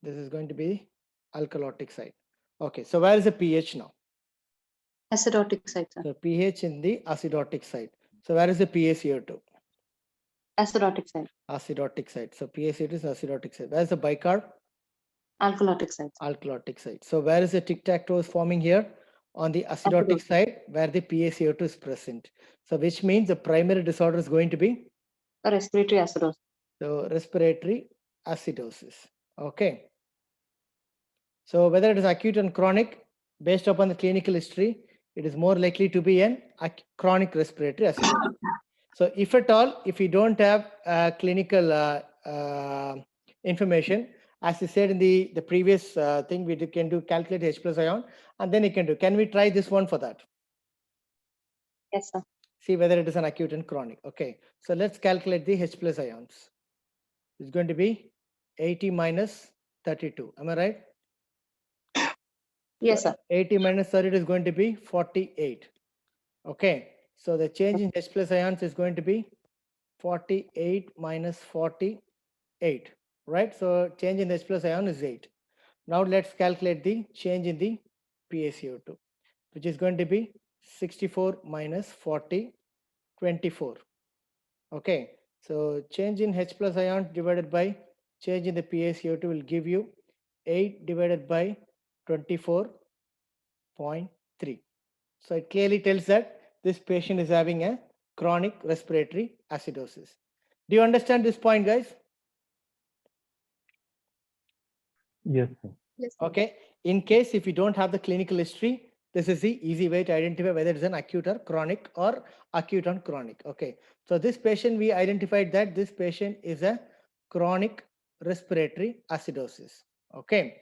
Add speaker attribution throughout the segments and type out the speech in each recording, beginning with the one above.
Speaker 1: This is going to be alkalotic side. Okay, so where is the pH now?
Speaker 2: Acidotic side, sir.
Speaker 1: So pH in the acidotic side. So where is the PaCO2?
Speaker 2: Acidotic side.
Speaker 1: Acidotic side. So PaCO2 is acidotic side. Where is the bicarb?
Speaker 2: Alkalotic side.
Speaker 1: Alkalotic side. So where is the tic-tac-toe is forming here? On the acidotic side where the PaCO2 is present. So which means the primary disorder is going to be?
Speaker 2: Respiratory acidosis.
Speaker 1: So respiratory acidosis. Okay. So whether it is acute and chronic, based upon the clinical history, it is more likely to be an chronic respiratory acidosis. So if at all, if you don't have clinical information, as you said in the previous thing, we can do calculate H plus ion, and then you can do. Can we try this one for that?
Speaker 2: Yes, sir.
Speaker 1: See whether it is an acute and chronic. Okay, so let's calculate the H plus ions. It's going to be 80 minus 32. Am I right?
Speaker 2: Yes, sir.
Speaker 1: 80 minus 30 is going to be 48. Okay, so the change in H plus ions is going to be 48 minus 48, right? So change in H plus ion is 8. Now let's calculate the change in the PaCO2, which is going to be 64 minus 40, 24. Okay, so change in H plus ion divided by change in the PaCO2 will give you 8 divided by 24.3. So it clearly tells that this patient is having a chronic respiratory acidosis. Do you understand this point, guys?
Speaker 3: Yes, sir.
Speaker 2: Yes, sir.
Speaker 1: Okay. In case if you don't have the clinical history, this is the easy way to identify whether it's an acute or chronic or acute on chronic. Okay. So this patient, we identified that this patient is a chronic respiratory acidosis. Okay.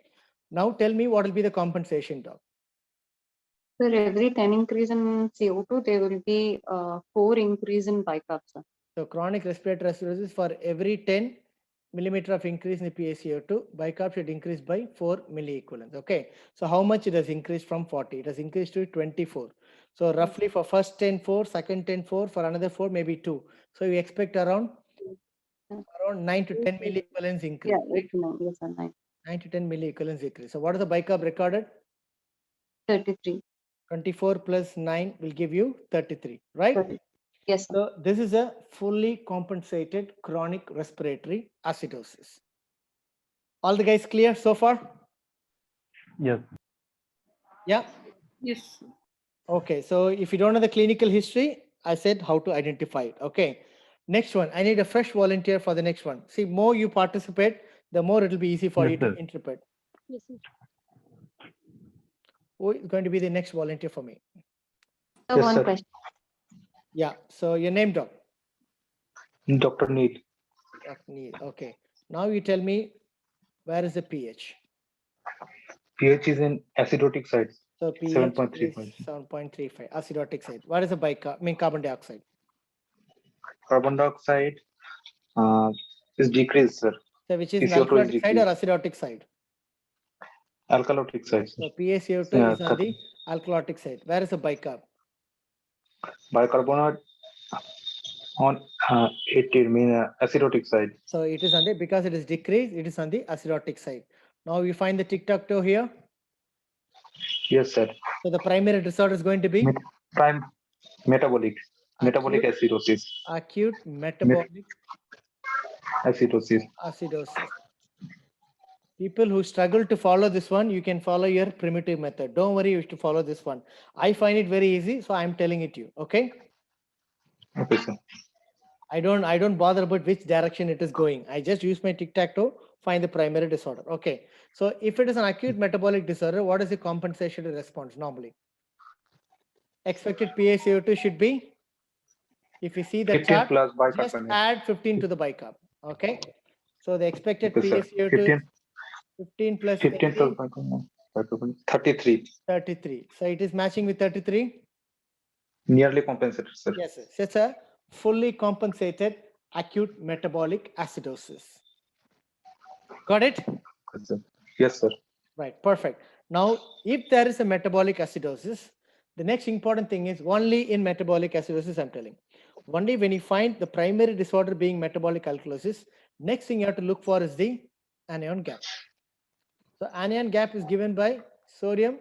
Speaker 1: Now tell me what will be the compensation, doc.
Speaker 2: For every 10 increase in CO2, there will be 4 increase in bicarb, sir.
Speaker 1: So chronic respiratory acidosis, for every 10 millimeter of increase in the PaCO2, bicarb should increase by 4 milliequivalents. Okay. So how much it has increased from 40? It has increased to 24. So roughly for first 10, 4, second 10, 4, for another 4, maybe 2. So you expect around 9 to 10 milliequivalents increase.
Speaker 2: Yeah, 8 to 9. Yes, sir.
Speaker 1: 9 to 10 milliequivalents increase. So what is the bicarb recorded?
Speaker 2: 33.
Speaker 1: 24 plus 9 will give you 33, right?
Speaker 2: 30. Yes, sir.
Speaker 1: So this is a fully compensated chronic respiratory acidosis. All the guys clear so far?
Speaker 3: Yes.
Speaker 1: Yeah.
Speaker 4: Yes.
Speaker 1: Okay. So if you don't know the clinical history, I said how to identify it. Okay. Next one. I need a fresh volunteer for the next one. See, more you participate, the more it will be easy for
Speaker 3: Yes,
Speaker 1: you to
Speaker 3: sir.
Speaker 1: interpret.
Speaker 4: Yes, sir.
Speaker 1: Who is going to be the next volunteer for me?
Speaker 2: So
Speaker 3: Yes,
Speaker 2: one
Speaker 3: sir.
Speaker 2: question.
Speaker 1: Yeah. So your name, doc.
Speaker 3: Dr. Neil.
Speaker 1: Dr. Neil. Okay. Now you tell me where is the pH?
Speaker 3: pH is in acidotic side.
Speaker 1: So pH
Speaker 3: 7.35.
Speaker 1: is 7.35, acidotic side. What is the carbon dioxide?
Speaker 3: Carbon dioxide is decreased, sir.
Speaker 1: So which is an
Speaker 3: PCO2 is
Speaker 1: alkalotic side or
Speaker 3: decreased.
Speaker 1: acidotic side?
Speaker 3: Alkalotic side, sir.
Speaker 1: So PaCO2
Speaker 3: Yeah,
Speaker 1: is on the alkalotic side. Where is the bicarb?
Speaker 3: bicarbonate on 80 mean acidotic side.
Speaker 1: So it is on the, because it is decreased, it is on the acidotic side. Now you find the tic-tac-toe here.
Speaker 3: Yes, sir.
Speaker 1: So the primary disorder is going to be
Speaker 3: Prime metabolic acidosis.
Speaker 1: acute metabolic
Speaker 3: Acidosis.
Speaker 1: acidosis. People who struggle to follow this one, you can follow your primitive method. Don't worry, you have to follow this one. I find it very easy, so I'm telling it to you. Okay.
Speaker 3: Okay, sir.
Speaker 1: I don't bother about which direction it is going. I just use my tic-tac-toe, find the primary disorder. Okay. So if it is an acute metabolic disorder, what is the compensation response normally? Expected PaCO2 should be, if you see the
Speaker 3: 15
Speaker 1: chart,
Speaker 3: plus
Speaker 1: just
Speaker 3: bicarbonate.
Speaker 1: add 15 to the bicarb. Okay. So the expected
Speaker 3: Okay, sir.
Speaker 1: PaCO2
Speaker 3: 15,
Speaker 1: is 15 plus
Speaker 3: 15 plus
Speaker 1: 18,
Speaker 3: bicarbonate. 33.
Speaker 1: 33. So it is matching with 33.
Speaker 3: Nearly compensated, sir.
Speaker 1: Yes, sir. So it's a fully compensated acute metabolic acidosis. Got it?
Speaker 3: Okay, sir. Yes, sir.
Speaker 1: Right, perfect. Now, if there is a metabolic acidosis, the next important thing is only in metabolic acidosis, I'm telling. Only when you find the primary disorder being metabolic alkalosis, next thing you have to look for is the anion gap. So anion gap is given by sodium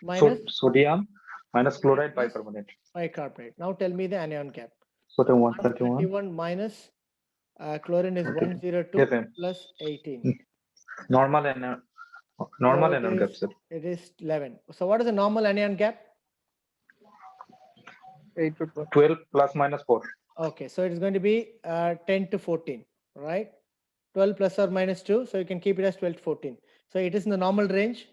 Speaker 3: So,
Speaker 1: minus
Speaker 3: sodium minus chloride
Speaker 1: plus
Speaker 3: bicarbonate.
Speaker 1: bicarbonate. Now tell me the anion gap.
Speaker 3: Sodium 131.
Speaker 1: 131 minus chlorine is 102
Speaker 3: Yes, ma'am.
Speaker 1: plus 18.
Speaker 3: Normal anion
Speaker 1: So
Speaker 3: gap, sir.
Speaker 1: it is 11. So what is the normal anion gap?
Speaker 4: 8 to 12.
Speaker 3: 12 plus minus 4.
Speaker 1: Okay, so it is going to be 10 to 14, right? 12 plus or minus 2, so you can keep it as 12 to 14. So it is in the normal range.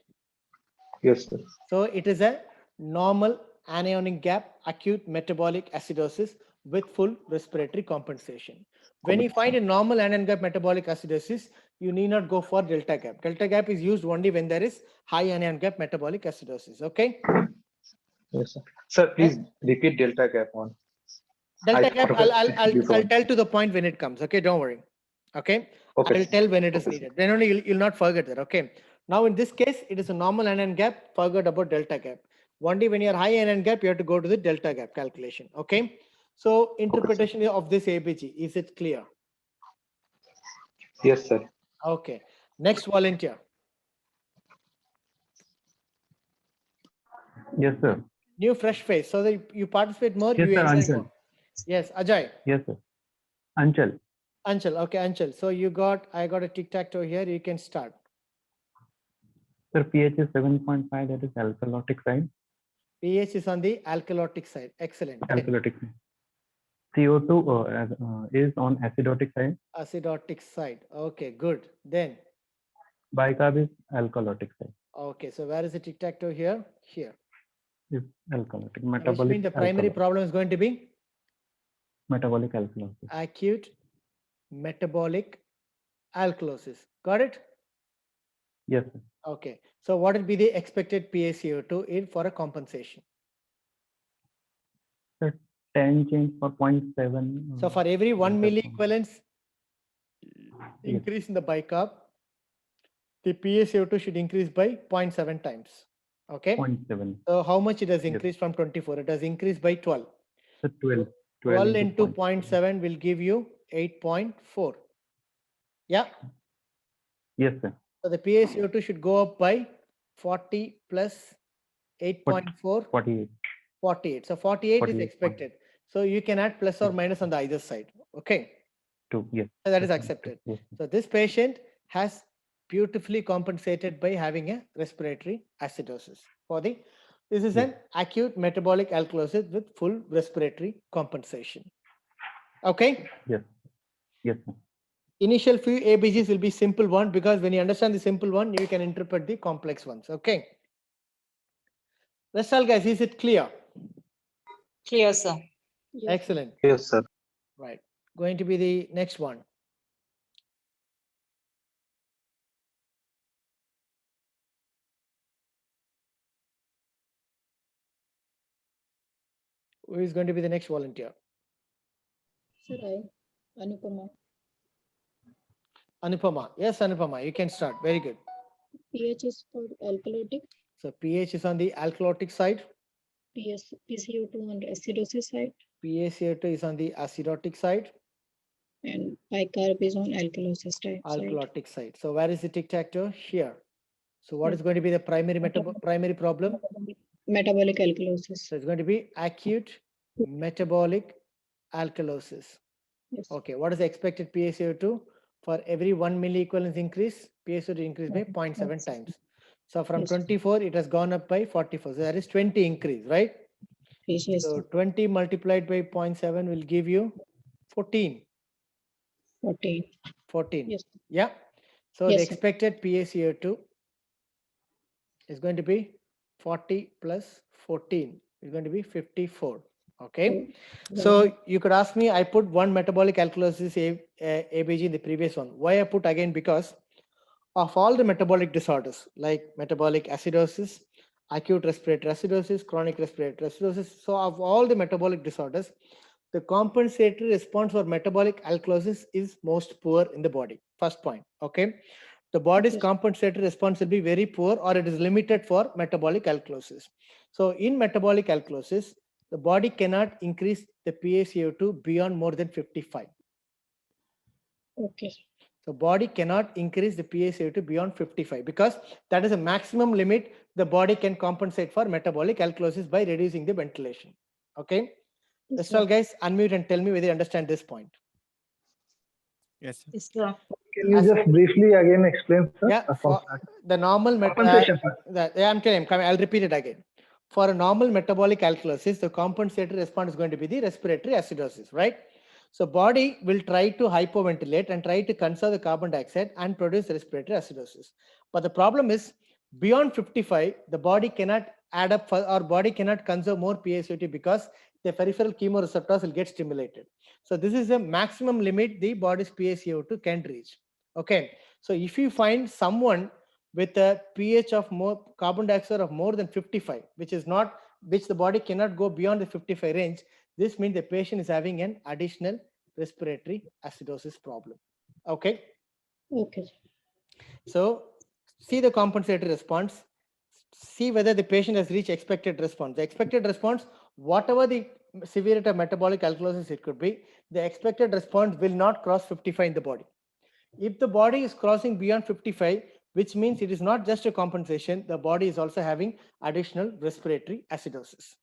Speaker 3: Yes, sir.
Speaker 1: So it is a normal anionic gap, acute metabolic acidosis with full respiratory compensation. When you find a normal anion gap metabolic acidosis, you need not go for delta gap. Delta gap is used only when there is high anion gap metabolic acidosis. Okay.
Speaker 3: Yes, sir. Sir, please repeat delta gap one.
Speaker 1: Delta
Speaker 3: I
Speaker 1: gap,
Speaker 3: forgot
Speaker 1: I'll
Speaker 3: before.
Speaker 1: tell to the point when it comes. Okay, don't worry. Okay,
Speaker 3: Okay,
Speaker 1: I will
Speaker 3: sir.
Speaker 1: tell when it is
Speaker 3: Okay, sir.
Speaker 1: needed. Then only you'll not forget that. Okay. Now in this case, it is a normal anion gap. Forget about delta gap. Only when you're high anion gap, you have to go to the delta gap calculation. Okay. So interpretation of this ABG, is it clear?
Speaker 3: Yes, sir.
Speaker 1: Okay. Next volunteer.
Speaker 4: Yes, sir.
Speaker 1: New fresh face. So that you participate more,
Speaker 4: Yes,
Speaker 1: you
Speaker 4: sir.
Speaker 1: enjoy
Speaker 4: Anshul.
Speaker 1: more. Yes, Ajay.
Speaker 4: Yes, sir. Anchal.
Speaker 1: Anchal. Okay, Anchal. So I got a tic-tac-toe here. You can start.
Speaker 4: Sir, pH is 7.5. That is alkalotic side.
Speaker 1: pH is on the alkalotic side. Excellent. Then
Speaker 4: Alkalotic side. CO2 is on acidotic side.
Speaker 1: acidotic side. Okay, good. Then,
Speaker 4: Bicarb is alkalotic side.
Speaker 1: okay, so where is the tic-tac-toe here? Here.
Speaker 4: Is alkalotic.
Speaker 1: Which
Speaker 4: Metabolic
Speaker 1: means the primary
Speaker 4: alkalosis.
Speaker 1: problem is going to be
Speaker 4: Metabolic alkalosis.
Speaker 1: acute metabolic alkalosis. Got it?
Speaker 4: Yes, sir.
Speaker 1: Okay. So what would be the expected PaCO2 in for a compensation?
Speaker 4: 10 change for 0.7.
Speaker 1: So for every 1
Speaker 4: delta
Speaker 1: milliequivalence increase in the bicarb, the PaCO2 should increase by 0.7 times. Okay.
Speaker 4: 0.7.
Speaker 1: So how much it has
Speaker 4: Yes.
Speaker 1: increased from 24? It has increased by 12.
Speaker 4: So 12.
Speaker 1: 12 into
Speaker 4: 0.7.
Speaker 1: 0.7 will give you 8.4. Yeah.
Speaker 4: Yes, sir.
Speaker 1: So the PaCO2 should go up by 40 plus 8.4,
Speaker 4: 48.
Speaker 1: 48. So 48 is
Speaker 4: 48.
Speaker 1: expected. So you can add plus or minus on the either side. Okay.
Speaker 4: 2. Yes.
Speaker 1: So that is
Speaker 4: Yes, sir.
Speaker 1: accepted.
Speaker 4: Yes.
Speaker 1: So this patient has beautifully compensated by having a respiratory acidosis. This is
Speaker 4: Yes.
Speaker 1: an acute metabolic alkalosis with full respiratory compensation. Okay.
Speaker 4: Yes. Yes, sir.
Speaker 1: Initial few ABGs will be simple one because when you understand the simple one, you can interpret the complex ones. Okay. Rest all guys, is it clear?
Speaker 5: Clear, sir.
Speaker 1: Excellent.
Speaker 3: Yes, sir.
Speaker 1: Right. Going to be the next one. Who is going to be the next volunteer?
Speaker 6: Sir, Anupama.
Speaker 1: Anupama. Yes, Anupama, you can start. Very good.
Speaker 6: pH is for alkalotic,
Speaker 1: So pH is on the alkalotic side.
Speaker 6: PCO2 on the acidosis side,
Speaker 1: PaCO2 is on the acidotic side,
Speaker 6: and bicarb is on alkalosis side.
Speaker 1: alkalotic side. So where is the tic-tac-toe? Here. So what is going to be the primary problem?
Speaker 6: Metabolic alkalosis.
Speaker 1: So it's going to be acute metabolic alkalosis.
Speaker 6: Yes.
Speaker 1: Okay, what is the expected PaCO2? For every 1 milliequivalence increase, PaCO2 increase by 0.7 times. So from
Speaker 6: Yes.
Speaker 1: 24, it has gone up by 44. So that is 20 increase, right?
Speaker 6: Yes,
Speaker 1: So 20 multiplied by 0.7 will give you 14.
Speaker 6: 14.
Speaker 1: 14.
Speaker 6: Yes.
Speaker 1: Yeah. So
Speaker 6: Yes,
Speaker 1: the
Speaker 6: sir.
Speaker 1: expected PaCO2 is going to be 40 plus 14 is going to be 54. Okay. So you could ask me, I put one metabolic alkalosis ABG in the previous one. Why I put again? Because of all the metabolic disorders like metabolic acidosis, acute respiratory acidosis, chronic respiratory acidosis. So of all the metabolic disorders, the compensatory response for metabolic alkalosis is most poor in the body. First point. Okay. The body's
Speaker 6: Yes.
Speaker 1: compensatory response will be very poor or it is limited for metabolic alkalosis. So in metabolic alkalosis, the body cannot increase the PaCO2 beyond more than 55.
Speaker 6: Okay.
Speaker 1: So body cannot increase the PaCO2 beyond 55 because that is a maximum limit the body can compensate for metabolic alkalosis by reducing the ventilation. Okay.
Speaker 6: Yes,
Speaker 1: Rest all guys unmute and tell me whether you understand this point.
Speaker 7: Yes, sir.
Speaker 5: Yes, sir.
Speaker 3: Can you
Speaker 1: As-
Speaker 3: just briefly again explain, sir?
Speaker 1: Yeah,
Speaker 3: from
Speaker 1: for
Speaker 3: start?
Speaker 1: the normal
Speaker 3: Compensation, sir.
Speaker 1: I'm telling you, I'll repeat it again. For a normal metabolic alkalosis, the compensatory response is going to be the respiratory acidosis, right? So body will try to hypoventilate and try to conserve the carbon dioxide and produce respiratory acidosis. But the problem is beyond 55, the body cannot add up for, or body cannot conserve more PaCO2 because the peripheral chemoreceptors will get stimulated. So this is a maximum limit the body's PaCO2 can reach. Okay. So if you find someone with a pH of more carbon dioxide of more than 55, which the body cannot go beyond the 55 range, this means the patient is having an additional respiratory acidosis problem. Okay.
Speaker 6: Okay.
Speaker 1: So see the compensatory response, see whether the patient has reached expected response. The expected response, whatever the severity of metabolic alkalosis it could be, the expected response will not cross 55 in the body. If the body is crossing beyond 55, which means it is not just a compensation, the body is also having additional respiratory acidosis.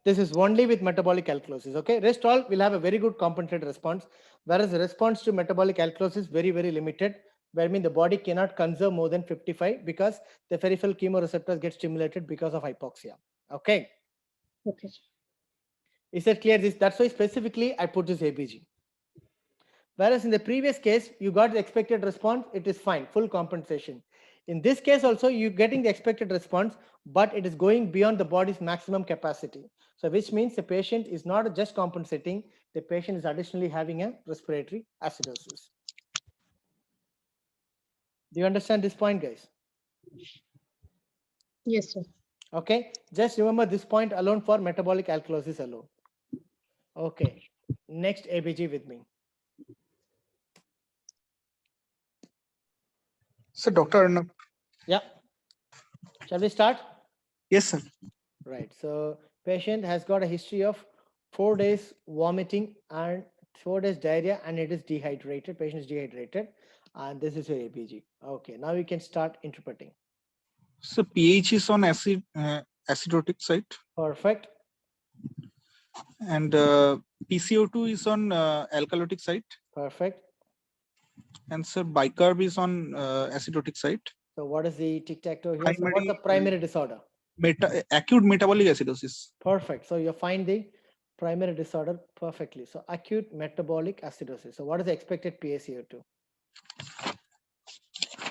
Speaker 1: This is only with metabolic alkalosis. Okay, rest all will have a very good compensated response, whereas the response to metabolic alkalosis very, very limited, where I mean the body cannot conserve more than 55 because the peripheral chemoreceptors get stimulated because of hypoxia. Okay,
Speaker 6: Okay.
Speaker 1: is that clear? That's why specifically I put this ABG. Whereas in the previous case, you got the expected response, it is fine, full compensation. In this case also, you're getting the expected response, but it is going beyond the body's maximum capacity. So which means the patient is not just compensating, the patient is additionally having a respiratory acidosis. Do you understand this point, guys?
Speaker 6: Yes, sir.
Speaker 1: Okay, just remember this point alone for metabolic alkalosis alone. Okay, next ABG with me.
Speaker 8: So, Dr. Arnab.
Speaker 1: Yeah. Shall we start?
Speaker 8: Yes, sir.
Speaker 1: Right. So patient has got a history of 4 days vomiting and 4 days diarrhea, and it is dehydrated. Patient is dehydrated, and this is your ABG. Okay. Now we can start interpreting.
Speaker 8: So pH is on acidotic side,
Speaker 1: Perfect.
Speaker 8: and PCO2 is on alkalotic side,
Speaker 1: Perfect.
Speaker 8: and sir bicarb is on acidotic side.
Speaker 1: So what is the tic-tac-toe here? So what's the
Speaker 8: Primary,
Speaker 1: primary disorder?
Speaker 8: acute metabolic acidosis.
Speaker 1: Perfect. So you find the primary disorder perfectly. So acute metabolic acidosis. So what is the expected PaCO2?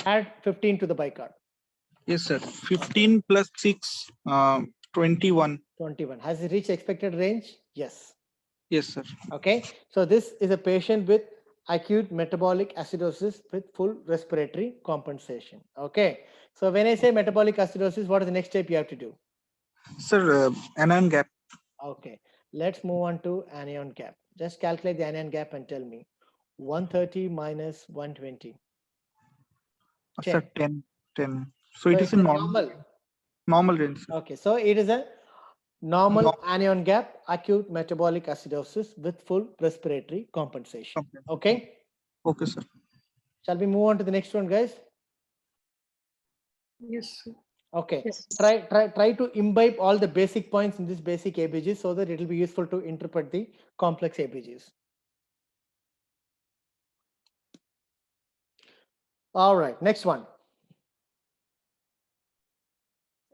Speaker 1: Add 15 to the bicarb.
Speaker 8: Yes, sir. 15 plus 6, 21.
Speaker 1: 21. Has it reached expected range? Yes.
Speaker 8: Yes, sir.
Speaker 1: Okay. So this is a patient with acute metabolic acidosis with full respiratory compensation. Okay. So when I say metabolic acidosis, what is the next step you have to do?
Speaker 8: Sir, anion gap.
Speaker 1: Okay. Let's move on to anion gap. Just calculate the anion gap and tell me 130 minus 120.
Speaker 8: Sir, 10. So
Speaker 1: So
Speaker 8: it is
Speaker 1: it's
Speaker 8: a
Speaker 1: a
Speaker 8: normal range. Sir.
Speaker 1: Okay. So it is a normal anion gap, acute metabolic acidosis with full respiratory compensation. Okay.
Speaker 8: Okay, sir.
Speaker 1: Shall we move on to the next one, guys?
Speaker 2: Yes, sir.
Speaker 1: Okay.
Speaker 2: Yes.
Speaker 1: Try to imbibe all the basic points in this basic ABGs so that it will be useful to interpret the complex ABGs. All right. Next one.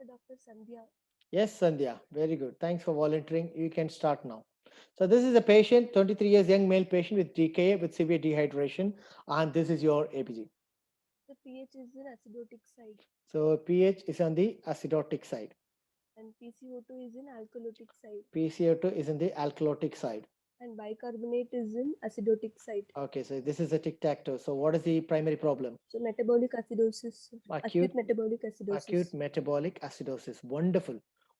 Speaker 9: Dr. Sandhya.
Speaker 1: Yes, Sandhya. Very good. Thanks for volunteering. You can start now. So this is a patient, 23 years young male patient with DKA with severe dehydration, and this is your ABG.
Speaker 9: The pH is in acidotic side
Speaker 1: So pH is on the acidotic side.
Speaker 9: and PCO2 is in alkalotic side
Speaker 1: PCO2 is in the alkalotic side.
Speaker 9: and bicarbonate is in acidotic side.
Speaker 1: Okay, so this is a tic-tac-toe. So what is the primary problem?
Speaker 9: So metabolic acidosis,
Speaker 1: Acute
Speaker 9: metabolic acidosis.
Speaker 1: Acute metabolic acidosis. Wonderful.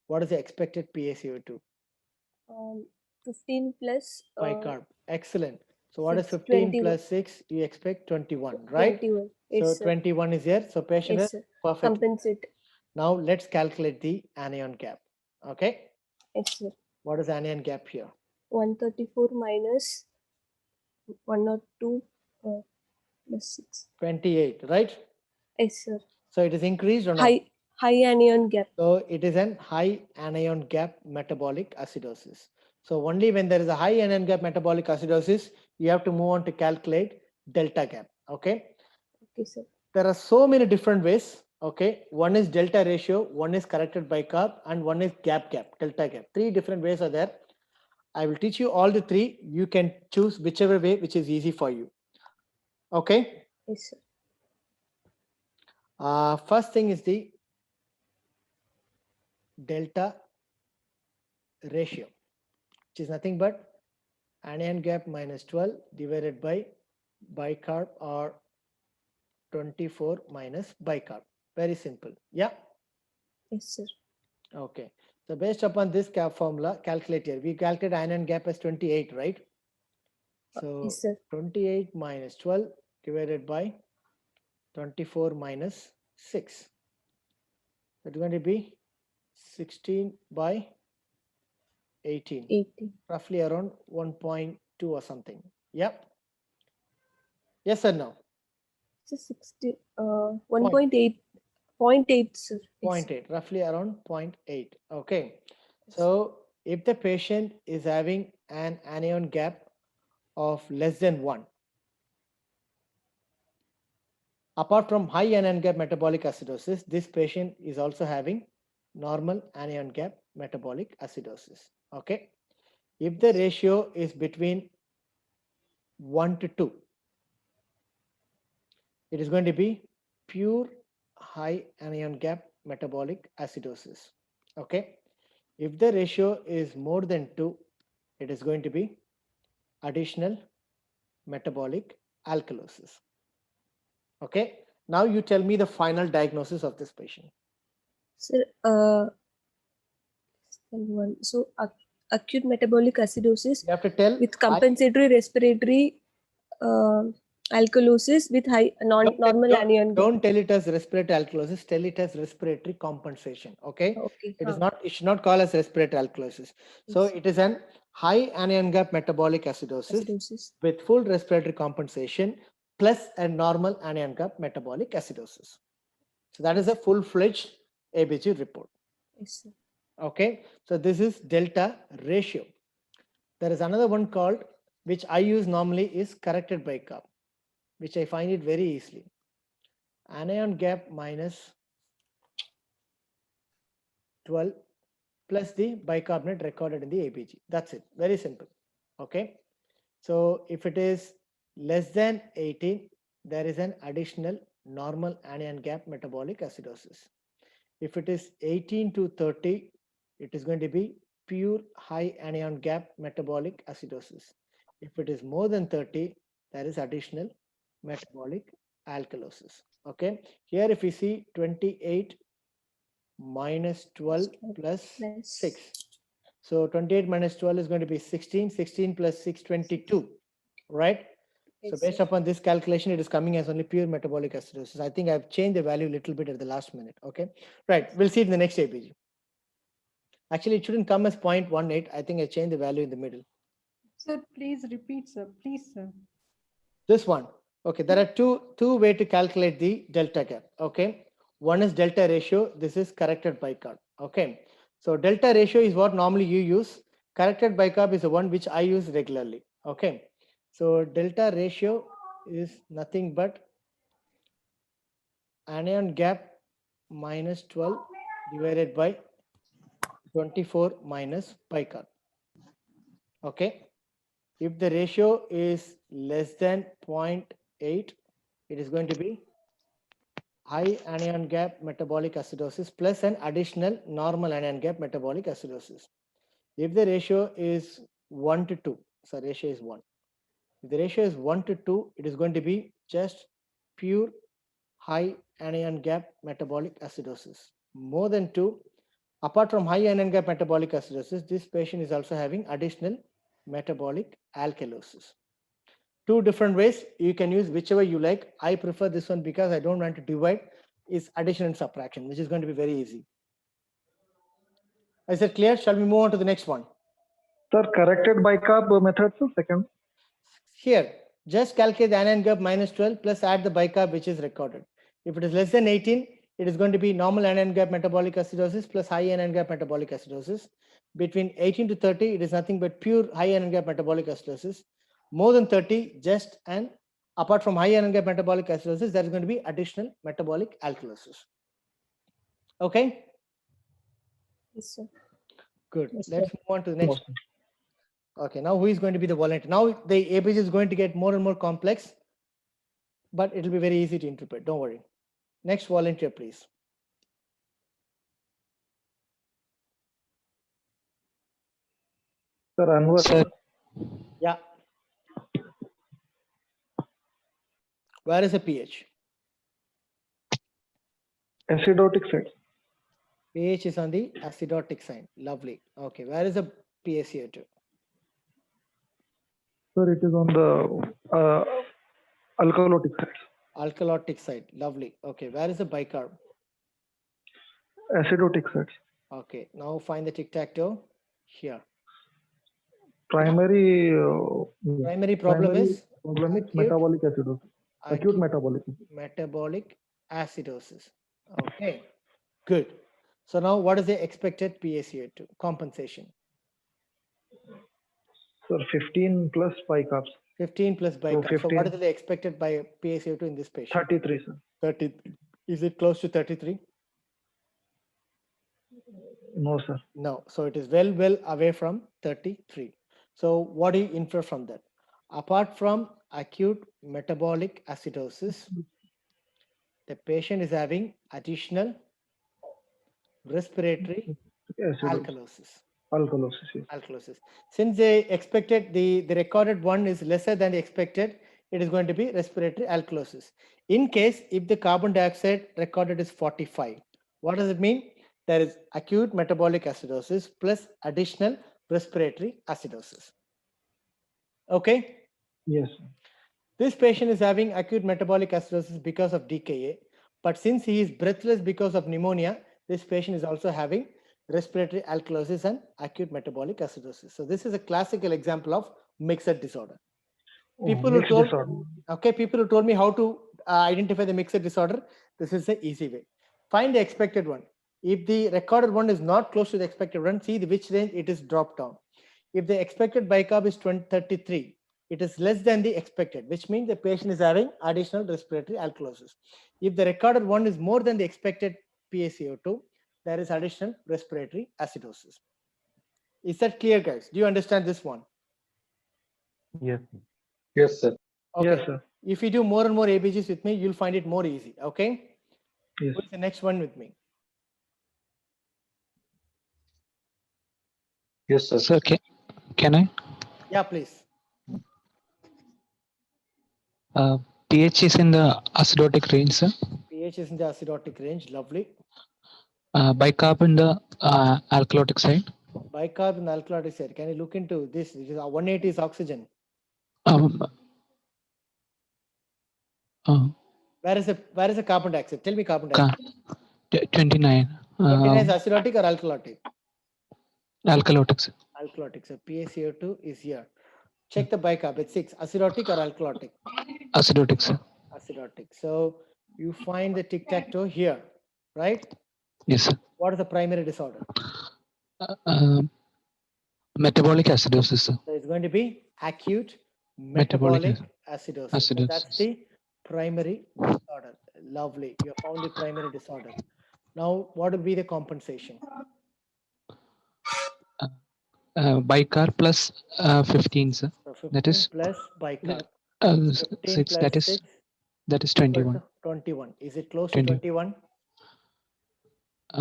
Speaker 1: What is the expected PaCO2?
Speaker 9: 15 plus
Speaker 1: Bicarb. Excellent. So what is
Speaker 9: 6,
Speaker 1: 15
Speaker 9: 21.
Speaker 1: plus 6? You expect 21, right?
Speaker 9: 21. Yes,
Speaker 1: So
Speaker 9: sir.
Speaker 1: 21 is here. So patient
Speaker 9: Yes,
Speaker 1: is
Speaker 9: sir.
Speaker 1: perfect.
Speaker 9: Compensate.
Speaker 1: Now let's calculate the anion gap. Okay.
Speaker 9: Yes, sir.
Speaker 1: What is anion gap here?
Speaker 9: 134 minus 102. plus 6.
Speaker 1: 28, right?
Speaker 9: Yes, sir.
Speaker 1: So it is increased or not?
Speaker 9: High anion gap.
Speaker 1: So it is an high anion gap metabolic acidosis. So only when there is a high anion gap metabolic acidosis, you have to move on to calculate delta gap. Okay.
Speaker 9: Okay, sir.
Speaker 1: There are so many different ways. Okay. One is delta ratio, one is corrected bicarb, and one is gap, delta gap. 3 different ways are there. I will teach you all the 3. You can choose whichever way which is easy for you. Okay.
Speaker 9: Yes, sir.
Speaker 1: First thing is the delta ratio, which is nothing but anion gap minus 12 divided by bicarb, or 24 minus bicarb. Very simple. Yeah.
Speaker 9: Yes, sir.
Speaker 1: Okay. So based upon this formula, calculate here. We calculate anion gap as 28, right? So
Speaker 9: Yes, sir.
Speaker 1: 28 minus 12 divided by 24 minus 6. That's going to be 16 by 18.
Speaker 9: 80.
Speaker 1: Roughly around 1.2 or something. Yep. Yes or no?
Speaker 9: So 60, 1.8, 0.8, sir. Yes,
Speaker 1: 0.8, roughly around 0.8. Okay. So if the patient is having an anion gap of less than 1, apart from high anion gap metabolic acidosis, this patient is also having normal anion gap metabolic acidosis. Okay. If the ratio is between 1 to 2, it is going to be pure high anion gap metabolic acidosis. Okay. If the ratio is more than 2, it is going to be additional metabolic alkalosis. Okay. Now you tell me the final diagnosis of this patient.
Speaker 9: sir. So acute metabolic acidosis
Speaker 1: You have to tell
Speaker 9: with compensatory respiratory alkalosis with high normal anion gap.
Speaker 1: Don't tell it as respiratory alkalosis, tell it as respiratory compensation. Okay.
Speaker 9: Okay.
Speaker 1: It is not, it should not call as respiratory alkalosis. So
Speaker 9: Yes.
Speaker 1: it is an high anion gap metabolic acidosis with full respiratory compensation plus a normal anion gap metabolic acidosis. So that is a full-fledged ABG report.
Speaker 9: Yes, sir.
Speaker 1: Okay. So this is delta ratio. There is another one called, which I use normally, is corrected bicarb, which I find it very easily. Anion gap minus 12 plus the bicarbonate recorded in the ABG. That's it. Very simple. Okay. So if it is less than 18, there is an additional normal anion gap metabolic acidosis. If it is 18 to 30, it is going to be pure high anion gap metabolic acidosis. If it is more than 30, there is additional metabolic alkalosis. Okay. Here if we see 28 minus 12 plus 6. So 28 minus 12 is going to be 16. 16 plus 6, 22. Right? So
Speaker 9: Yes,
Speaker 1: based
Speaker 9: sir.
Speaker 1: upon this calculation, it is coming as only pure metabolic acidosis. I think I've changed the value a little bit at the last minute. Okay. Right. We'll see it in the next ABG. Actually, it shouldn't come as 0.18. I think I changed the value in the middle.
Speaker 10: Sir, please repeat, sir. Please, sir.
Speaker 1: This one. Okay. There are two ways to calculate the delta gap. Okay. One is delta ratio. This is corrected bicarb. Okay. So delta ratio is what normally you use. Corrected bicarb is the one which I use regularly. Okay. So delta ratio is nothing but anion gap minus 12 divided by 24 minus bicarb. Okay. If the ratio is less than 0.8, it is going to be high anion gap metabolic acidosis plus an additional normal anion gap metabolic acidosis. If the ratio is 1 to 2, so ratio is 1. If the ratio is 1 to 2, it is going to be just pure high anion gap metabolic acidosis. More than 2, apart from high anion gap metabolic acidosis, this patient is also having additional metabolic alkalosis. 2 different ways. You can use whichever you like. I prefer this one because I don't want to divide. Is addition and subtraction, which is going to be very easy. Is it clear? Shall we move on to the next one?
Speaker 3: Sir, corrected bicarb method, sir, second.
Speaker 1: Here, just calculate the anion gap minus 12 plus add the bicarb which is recorded. If it is less than 18, it is going to be normal anion gap metabolic acidosis plus high anion gap metabolic acidosis. Between 18 to 30, it is nothing but pure high anion gap metabolic acidosis. More than 30, just and apart from high anion gap metabolic acidosis, there is going to be additional metabolic alkalosis. Okay,
Speaker 9: Yes, sir.
Speaker 1: good.
Speaker 6: Yes,
Speaker 1: Let's
Speaker 6: sir.
Speaker 1: move on to the next. Okay, now who is going to be the volunteer? Now the ABG is going to get more and more complex, but it will be very easy to interpret. Don't worry. Next volunteer, please.
Speaker 3: Sir, Anwar.
Speaker 11: Sir,
Speaker 1: Yeah. Where is the pH?
Speaker 3: Acidotic side.
Speaker 1: pH is on the acidotic side. Lovely. Okay, where is the PaCO2?
Speaker 3: Sir, it is on the alkalotic side.
Speaker 1: Alkalotic side. Lovely. Okay, where is the bicarb?
Speaker 3: Acidotic side.
Speaker 1: Okay, now find the tic-tac-toe here.
Speaker 3: Primary
Speaker 1: Problem is
Speaker 3: problem is
Speaker 1: acute-
Speaker 3: metabolic acidosis. Acute metabolic.
Speaker 1: metabolic acidosis. Okay, good. So now what is the expected PaCO2 compensation?
Speaker 3: Sir, 15 plus bicarbs.
Speaker 1: 15 plus bicarb. So
Speaker 3: 15.
Speaker 1: what is the expected by PaCO2 in this patient?
Speaker 3: 33, sir.
Speaker 1: 30. Is it close to 33?
Speaker 3: No, sir.
Speaker 1: No. So it is well away from 33. So what do you infer from that? Apart from acute metabolic acidosis, the patient is having additional respiratory
Speaker 3: Acidosis.
Speaker 1: alkalosis.
Speaker 3: Alkalosis, yes.
Speaker 1: Since they expected the recorded one is lesser than the expected, it is going to be respiratory alkalosis. In case if the carbon dioxide recorded is 45, what does it mean? There is acute metabolic acidosis plus additional respiratory acidosis. Okay.
Speaker 3: Yes.
Speaker 1: This patient is having acute metabolic acidosis because of DKA, but since he is breathless because of pneumonia, this patient is also having respiratory alkalosis and acute metabolic acidosis. So this is a classical example of mixed disorder. People who
Speaker 3: Mixed
Speaker 1: told
Speaker 3: disorder.
Speaker 1: Okay, people who told me how to identify the mixed disorder, this is the easy way. Find the expected one. If the recorded one is not close to the expected one, see which range it is dropped down. If the expected bicarb is 33, it is less than the expected, which means the patient is having additional respiratory alkalosis. If the recorded one is more than the expected PaCO2, there is additional respiratory acidosis. Is that clear, guys? Do you understand this one?
Speaker 4: Yes.
Speaker 3: Yes, sir.
Speaker 1: Okay.
Speaker 3: Yes, sir.
Speaker 1: If you do more and more ABGs with me, you'll find it more easy. Okay.
Speaker 3: Yes.
Speaker 1: Who's the next one with me?
Speaker 3: Yes, sir.
Speaker 11: sir, can I?
Speaker 1: Yeah, please.
Speaker 11: pH is in the acidotic range, sir.
Speaker 1: pH is in the acidotic range. Lovely.
Speaker 11: Bicarb in the alkalotic side.
Speaker 1: Bicarb and alkalotic side. Can you look into this? This is 180 is oxygen.
Speaker 11: Um,
Speaker 1: Where is the carbon dioxide? Tell me carbon dioxide.
Speaker 11: 29.
Speaker 1: 29 is acidotic or alkalotic?
Speaker 11: Alkalotic, sir.
Speaker 1: Alkalotic. So PaCO2 is here. Check the bicarb. It's 6. Acidotic or alkalotic?
Speaker 11: Acidotic, sir.
Speaker 1: Acidotic. So you find the tic-tac-toe here, right?
Speaker 11: Yes, sir.
Speaker 1: What is the primary disorder?
Speaker 11: Metabolic acidosis, sir.
Speaker 1: So it's going to be acute
Speaker 11: Metabolic
Speaker 1: metabolic acidosis. So that's
Speaker 11: acidosis.
Speaker 1: the primary disorder. Lovely. You have found the primary disorder. Now, what will be the compensation?
Speaker 11: Bicarb plus 15, sir.
Speaker 1: So 15
Speaker 11: That is
Speaker 1: plus bicarb.
Speaker 11: 15
Speaker 1: 15
Speaker 11: 6.
Speaker 1: plus
Speaker 11: That is
Speaker 1: 6
Speaker 11: that is
Speaker 1: equal to
Speaker 11: 21.
Speaker 1: 21. Is it close
Speaker 11: 20.
Speaker 1: to 21?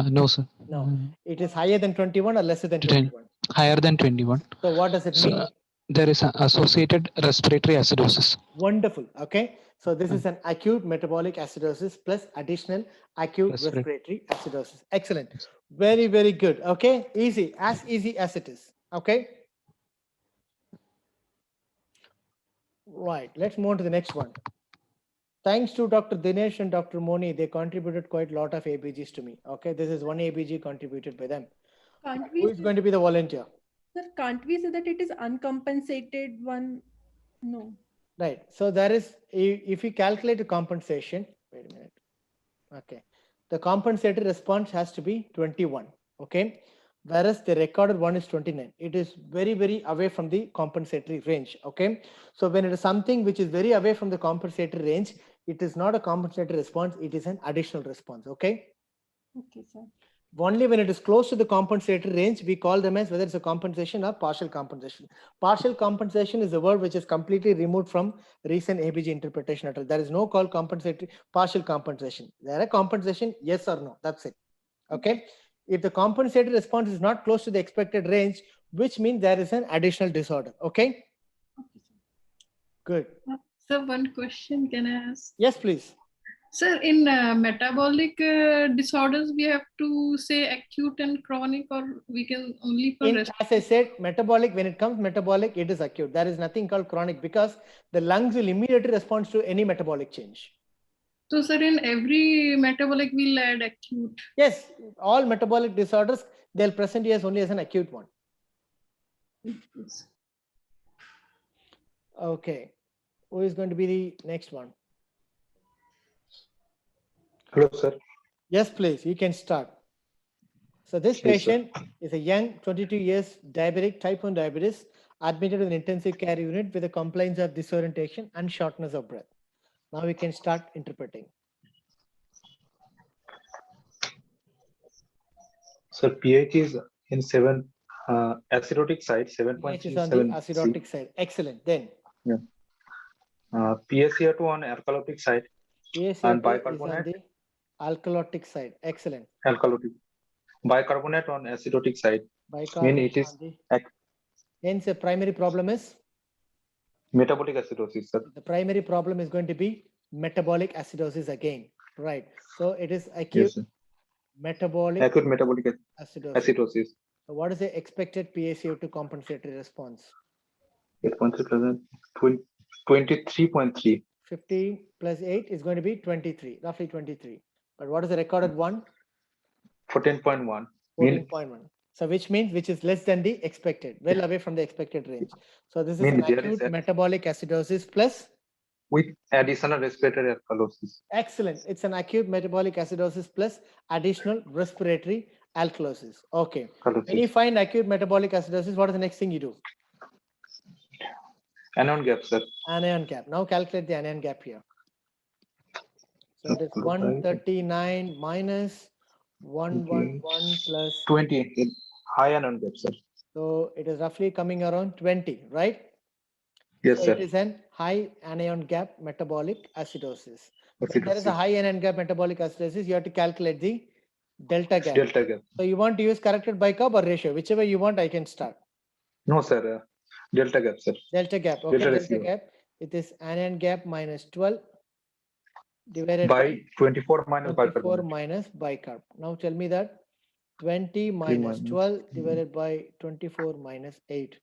Speaker 11: No, sir.
Speaker 1: No. It is higher than 21 or lesser than
Speaker 11: 10.
Speaker 1: 21?
Speaker 11: Higher than 21.
Speaker 1: So what does it mean?
Speaker 11: So there is an associated respiratory acidosis.
Speaker 1: Wonderful. Okay. So this is an acute metabolic acidosis plus additional acute respiratory acidosis. Excellent. Very, very good. Okay. Easy as it is. Okay. Right. Let's move on to the next one. Thanks to Dr. Dinesh and Dr. Moni, they contributed quite a lot of ABGs to me. Okay. This is one ABG contributed by them.
Speaker 10: Can't
Speaker 1: Who
Speaker 10: we
Speaker 1: is going to be the volunteer?
Speaker 10: sir, can't we say that it is uncompensated one? No.
Speaker 1: Right. So there is, if you calculate the compensation, wait a minute. Okay. The compensatory response has to be 21. Okay. Whereas the recorded one is 29. It is very, very away from the compensatory range. Okay. So when it is something which is very away from the compensatory range, it is not a compensatory response. It is an additional response. Okay.
Speaker 10: Okay, sir.
Speaker 1: Only when it is close to the compensatory range, we call them as whether it's a compensation or partial compensation. Partial compensation is a word which is completely removed from recent ABG interpretation at all. There is no call compensatory partial compensation. There are compensation, yes or no. That's it. Okay. If the compensatory response is not close to the expected range, which means there is an additional disorder. Okay.
Speaker 10: Okay, sir.
Speaker 1: Good.
Speaker 10: Sir, one question can I ask?
Speaker 1: Yes, please.
Speaker 10: Sir, in metabolic disorders, we have to say acute and chronic, or we can only for
Speaker 1: As I said, metabolic, when it comes metabolic, it is acute. There is nothing called chronic because the lungs will immediately respond to any metabolic change.
Speaker 10: So, sir, in every metabolic, we'll add acute.
Speaker 1: Yes, all metabolic disorders, they'll present you as only as an acute one.
Speaker 10: Yes.
Speaker 1: Okay. Who is going to be the next one?
Speaker 3: Hello, sir.
Speaker 1: Yes, please, you can start. So this
Speaker 3: Yes, sir.
Speaker 1: patient is a young 22 years diabetic, type 1 diabetes, admitted in an intensive care unit with a complaints of disorientation and shortness of breath. Now we can start interpreting.
Speaker 3: Sir, pH is in 7, acidotic side,
Speaker 1: pH is on the
Speaker 3: 7.37
Speaker 1: acidotic side. Excellent. Then
Speaker 3: PaCO2 on alkalotic side and
Speaker 1: PaCO2 is on
Speaker 3: bicarbonate,
Speaker 1: the alkalotic side. Excellent.
Speaker 3: alkalotic. Bicarbonate on acidotic side.
Speaker 1: Bicarbonate
Speaker 3: it is
Speaker 1: on the, hence the primary problem is,
Speaker 3: metabolic acidosis, sir.
Speaker 1: the primary problem is going to be metabolic acidosis again. Right. So it is acute
Speaker 3: Yes, sir.
Speaker 1: metabolic
Speaker 3: Acute metabolic
Speaker 1: acidosis.
Speaker 3: acidosis.
Speaker 1: So what is the expected PaCO2 compensatory response?
Speaker 3: 8.3%, 23.3.
Speaker 1: 15 plus 8 is going to be 23, roughly 23. But what is the recorded one?
Speaker 3: 14.1.
Speaker 1: 14.1. So which means which is less than the expected, well away from the expected range. So this is
Speaker 3: Mean
Speaker 1: an
Speaker 3: there is
Speaker 1: acute
Speaker 3: a-
Speaker 1: metabolic acidosis plus,
Speaker 3: With additional respiratory alkalosis.
Speaker 1: excellent. It's an acute metabolic acidosis plus additional respiratory alkalosis. Okay. When you find acute metabolic acidosis, what is the next thing you do?
Speaker 3: Anion gap, sir.
Speaker 1: Anion gap. Now calculate the anion gap here. So it is 139 minus 111 plus,
Speaker 3: 20. High anion gap, sir.
Speaker 1: so it is roughly coming around 20, right?
Speaker 3: Yes,
Speaker 1: So
Speaker 3: sir.
Speaker 1: it is an high anion gap metabolic acidosis. When there is
Speaker 3: Acidosis.
Speaker 1: a high anion gap metabolic acidosis, you have to calculate the delta gap.
Speaker 3: Delta gap.
Speaker 1: So you want to use corrected bicarb or ratio, whichever you want, I can start.
Speaker 3: No, sir. Delta gap, sir.
Speaker 1: Delta gap, okay,
Speaker 3: Delta
Speaker 1: delta
Speaker 3: ratio.
Speaker 1: gap. It is anion gap minus 12 divided
Speaker 3: By 24 minus
Speaker 1: 24
Speaker 3: bicarbonate.
Speaker 1: minus bicarb. Now tell me that 20 minus
Speaker 3: minus
Speaker 1: 12 divided by 24 minus 8.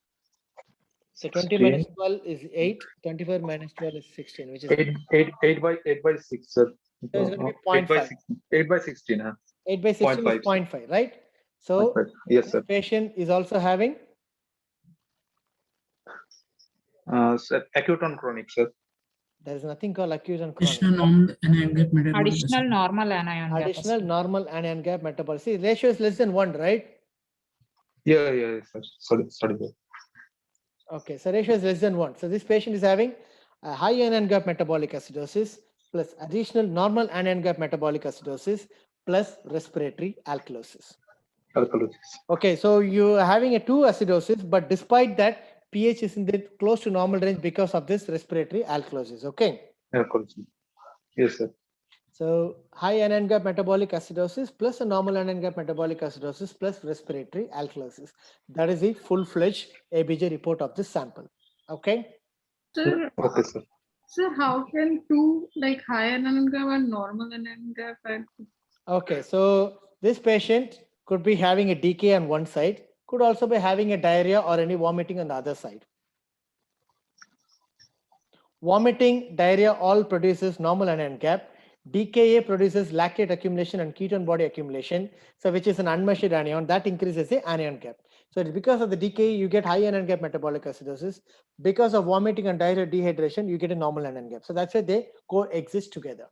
Speaker 1: So 20
Speaker 3: 16.
Speaker 1: minus 12 is 8, 24 minus 12 is 16, which is
Speaker 3: 8 by 6, sir.
Speaker 1: So it's going to be
Speaker 3: 8 by
Speaker 1: 0.5.
Speaker 3: 16. 8 by 16.
Speaker 1: 8 by 16 is
Speaker 3: 0.5.
Speaker 1: 0.5, right? So
Speaker 3: 0.5. Yes,
Speaker 1: this
Speaker 3: sir.
Speaker 1: patient is also having,
Speaker 3: Sir, acute on chronic, sir.
Speaker 1: there is nothing called acute and chronic.
Speaker 5: Additional normal anion gap.
Speaker 1: Additional normal anion gap metabolic. See, ratio is less than 1, right?
Speaker 3: Yeah, sir. Sorry, sir.
Speaker 1: Okay, so ratio is less than 1. So this patient is having a high anion gap metabolic acidosis plus additional normal anion gap metabolic acidosis plus respiratory alkalosis.
Speaker 3: Alkalosis.
Speaker 1: Okay, so you are having a 2 acidosis, but despite that, pH is in the close to normal range because of this respiratory alkalosis. Okay.
Speaker 3: Alkalosis. Yes, sir.
Speaker 1: So high anion gap metabolic acidosis plus a normal anion gap metabolic acidosis plus respiratory alkalosis. That is the full-fledged ABJ report of this sample. Okay.
Speaker 10: Sir,
Speaker 3: Okay, sir.
Speaker 10: sir, how can two like high anion gap and normal anion gap and
Speaker 1: Okay, so this patient could be having a decay on one side, could also be having a diarrhea or any vomiting on the other side. Vomiting, diarrhea all produces normal anion gap. DKA produces lactate accumulation and ketone body accumulation, so which is an unmeasured anion that increases the anion gap. So it's because of the decay, you get high NN gap metabolic acidosis. Because of vomiting and diarrhea dehydration, you get a normal NN gap. So that's why they coexist together.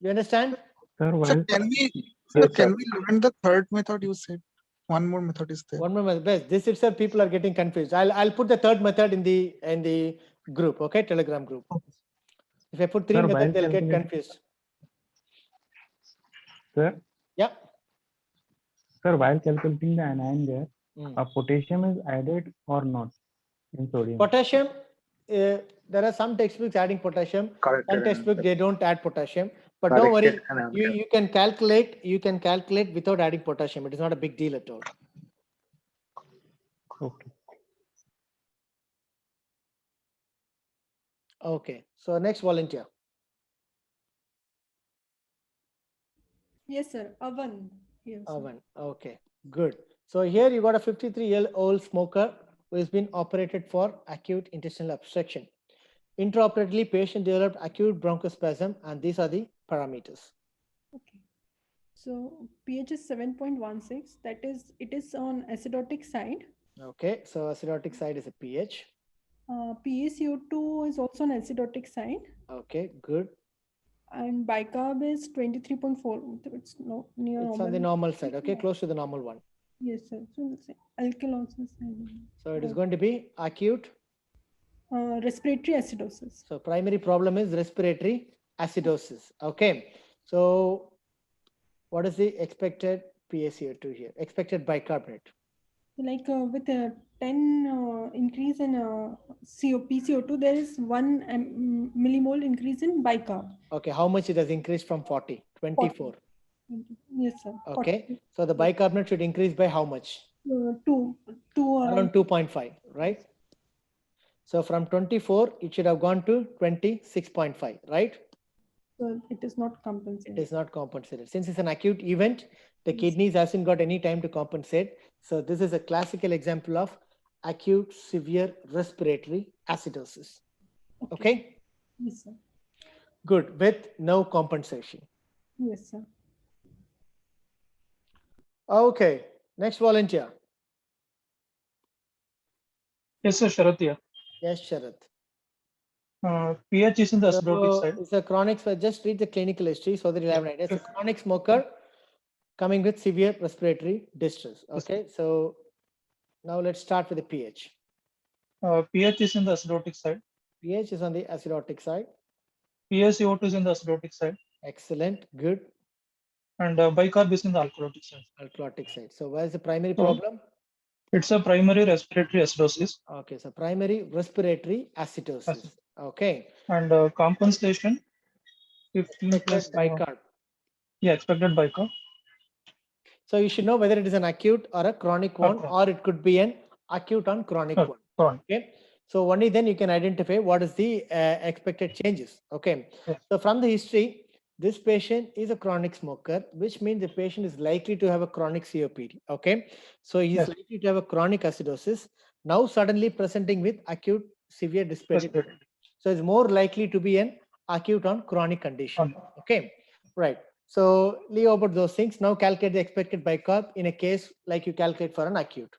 Speaker 1: You understand?
Speaker 4: Sir,
Speaker 8: Sir,
Speaker 4: while
Speaker 8: can we,
Speaker 3: Yes,
Speaker 8: can
Speaker 3: sir.
Speaker 8: we learn the third method you said? One more method is there.
Speaker 1: One more method. Best. This itself, people are getting confused. I'll put the third method in the group. Okay, Telegram group. If I put three
Speaker 4: Sir,
Speaker 1: methods,
Speaker 4: while
Speaker 1: they'll get
Speaker 4: calculating-
Speaker 1: confused.
Speaker 4: sir,
Speaker 1: Yeah.
Speaker 4: sir, while calculating the anion gap,
Speaker 1: Mm.
Speaker 4: potassium is added or not in sodium?
Speaker 1: Potassium, there are some textbooks adding potassium.
Speaker 3: Correct.
Speaker 1: Some textbooks they don't add potassium. But
Speaker 3: Correct,
Speaker 1: don't worry,
Speaker 3: yes, and I'm
Speaker 1: you can calculate without adding potassium. It is not a big deal at all.
Speaker 4: Okay.
Speaker 1: Okay. So next volunteer.
Speaker 9: Yes, sir. Oven. Yes. sir.
Speaker 1: Oven. Okay. Good. So here you got a 53-year-old smoker who has been operated for acute intestinal obstruction. Intraoperatively, patient developed acute bronchospasm, and these are the parameters.
Speaker 9: Okay. So pH is 7.16. That is, it is on acidotic side.
Speaker 1: Okay. So acidotic side is a pH.
Speaker 9: PaCO2 is also on acidotic side.
Speaker 1: Okay. Good.
Speaker 9: And bicarb is 23.4. It's no, near
Speaker 1: It's on the normal side. Okay.
Speaker 9: Yeah.
Speaker 1: Close to the normal one.
Speaker 9: Yes, sir. So let's say alkalosis
Speaker 1: So it is going to be acute.
Speaker 9: and respiratory acidosis.
Speaker 1: So primary problem is respiratory acidosis. Okay. So what is the expected PaCO2 here? Expected bicarbonate.
Speaker 9: Like with a 10 increase in PCO2, there is 1 millimole increase in bicarb.
Speaker 1: Okay. How much it has increased from 40? 24.
Speaker 9: Yes, sir.
Speaker 1: Okay. So the bicarbonate should increase by how much?
Speaker 9: 2
Speaker 1: Around 2.5, right? So from 24, it should have gone to 26.5, right?
Speaker 9: So it is not compensated.
Speaker 1: It is not compensated. Since it's an acute event, the
Speaker 9: Yes.
Speaker 1: kidneys hasn't got any time to compensate. So this is a classical example of acute severe respiratory acidosis. Okay?
Speaker 9: Yes, sir.
Speaker 1: Good. With no compensation.
Speaker 9: Yes, sir.
Speaker 1: Okay. Next volunteer.
Speaker 12: Yes, sir, Sharath here.
Speaker 1: Yes, Sharath.
Speaker 12: pH is in the acidotic
Speaker 1: So
Speaker 12: side.
Speaker 1: it's a chronic, so just read the clinical history so that you'll have an idea. It's a chronic smoker coming with severe respiratory distress. Okay, so now let's start with the pH.
Speaker 12: pH is in the acidotic side.
Speaker 1: pH is on the acidotic side.
Speaker 12: PaCO2 is in the acidotic side.
Speaker 1: Excellent, good.
Speaker 12: And bicarb is in the alkalotic side.
Speaker 1: Alkalotic side. So where is the primary
Speaker 12: So-
Speaker 1: problem?
Speaker 12: It's a primary respiratory acidosis.
Speaker 1: Okay, so primary respiratory acidosis. Okay,
Speaker 12: And compensation 15 plus
Speaker 1: bicarb.
Speaker 12: yeah, expected bicarb.
Speaker 1: So you should know whether it is an acute or a chronic one,
Speaker 12: Okay.
Speaker 1: or it could be an acute on chronic
Speaker 12: Okay.
Speaker 1: one.
Speaker 12: Chronic.
Speaker 1: Okay, so only then you can identify what is the expected changes. Okay,
Speaker 12: Yeah.
Speaker 1: so from the history, this patient is a chronic smoker, which means the patient is likely to have a chronic COPD. Okay, so he is
Speaker 12: Yes.
Speaker 1: likely to have a chronic acidosis. Now suddenly presenting with acute severe respiratory.
Speaker 12: Respiratory.
Speaker 1: So it's more likely to be an acute on chronic condition. Okay, right. So leave about those things. Now calculate the expected bicarb in a case like you calculate for an acute.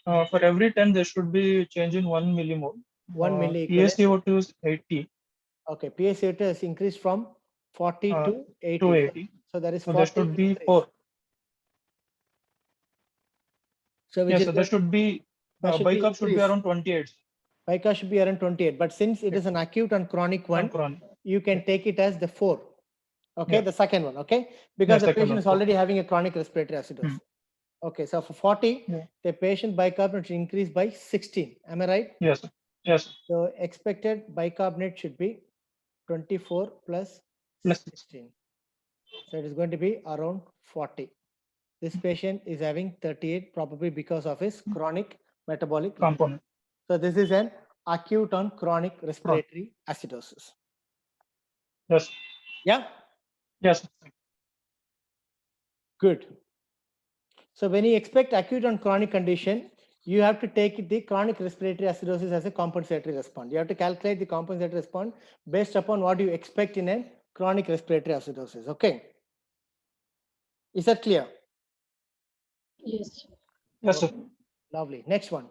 Speaker 12: For every 10, there should be change in 1 millimole.
Speaker 1: 1 milli equivalent.
Speaker 12: PaCO2 is 80
Speaker 1: Okay, PaCO2 has increased from 40 to 80.
Speaker 12: to 80.
Speaker 1: So there is
Speaker 12: So
Speaker 1: 40
Speaker 12: there should be
Speaker 1: increase.
Speaker 12: 4.
Speaker 1: So which
Speaker 12: Yes,
Speaker 1: is
Speaker 12: so there
Speaker 1: good.
Speaker 12: should be
Speaker 1: There should be
Speaker 12: bicarb should be
Speaker 1: increase.
Speaker 12: around 28.
Speaker 1: Bicarb should be around 28. But since it is an acute and chronic one,
Speaker 12: Chronic.
Speaker 1: you can take it as the 4. Okay,
Speaker 12: Yeah.
Speaker 1: the second one. Okay, because the
Speaker 12: second
Speaker 1: patient
Speaker 12: one,
Speaker 1: is
Speaker 12: 4.
Speaker 1: already having a chronic respiratory acidosis. Okay, so for 40,
Speaker 12: Yeah.
Speaker 1: the patient bicarbonate should increase by 16. Am I right?
Speaker 12: Yes, sir. Yes, sir.
Speaker 1: So expected bicarbonate should be 24 plus
Speaker 12: Plus
Speaker 1: 16. So it is going to be around 40. This patient is having 38 probably because of his chronic metabolic
Speaker 12: component.
Speaker 1: So this is an acute on chronic respiratory acidosis.
Speaker 12: Yes.
Speaker 1: Yeah,
Speaker 12: Yes. sir.
Speaker 1: good. So when you expect acute on chronic condition, you have to take the chronic respiratory acidosis as a compensatory response. You have to calculate the compensatory response based upon what you expect in a chronic respiratory acidosis. Okay. Is that clear?
Speaker 6: Yes.
Speaker 12: Yes, sir.
Speaker 1: Lovely. Next one.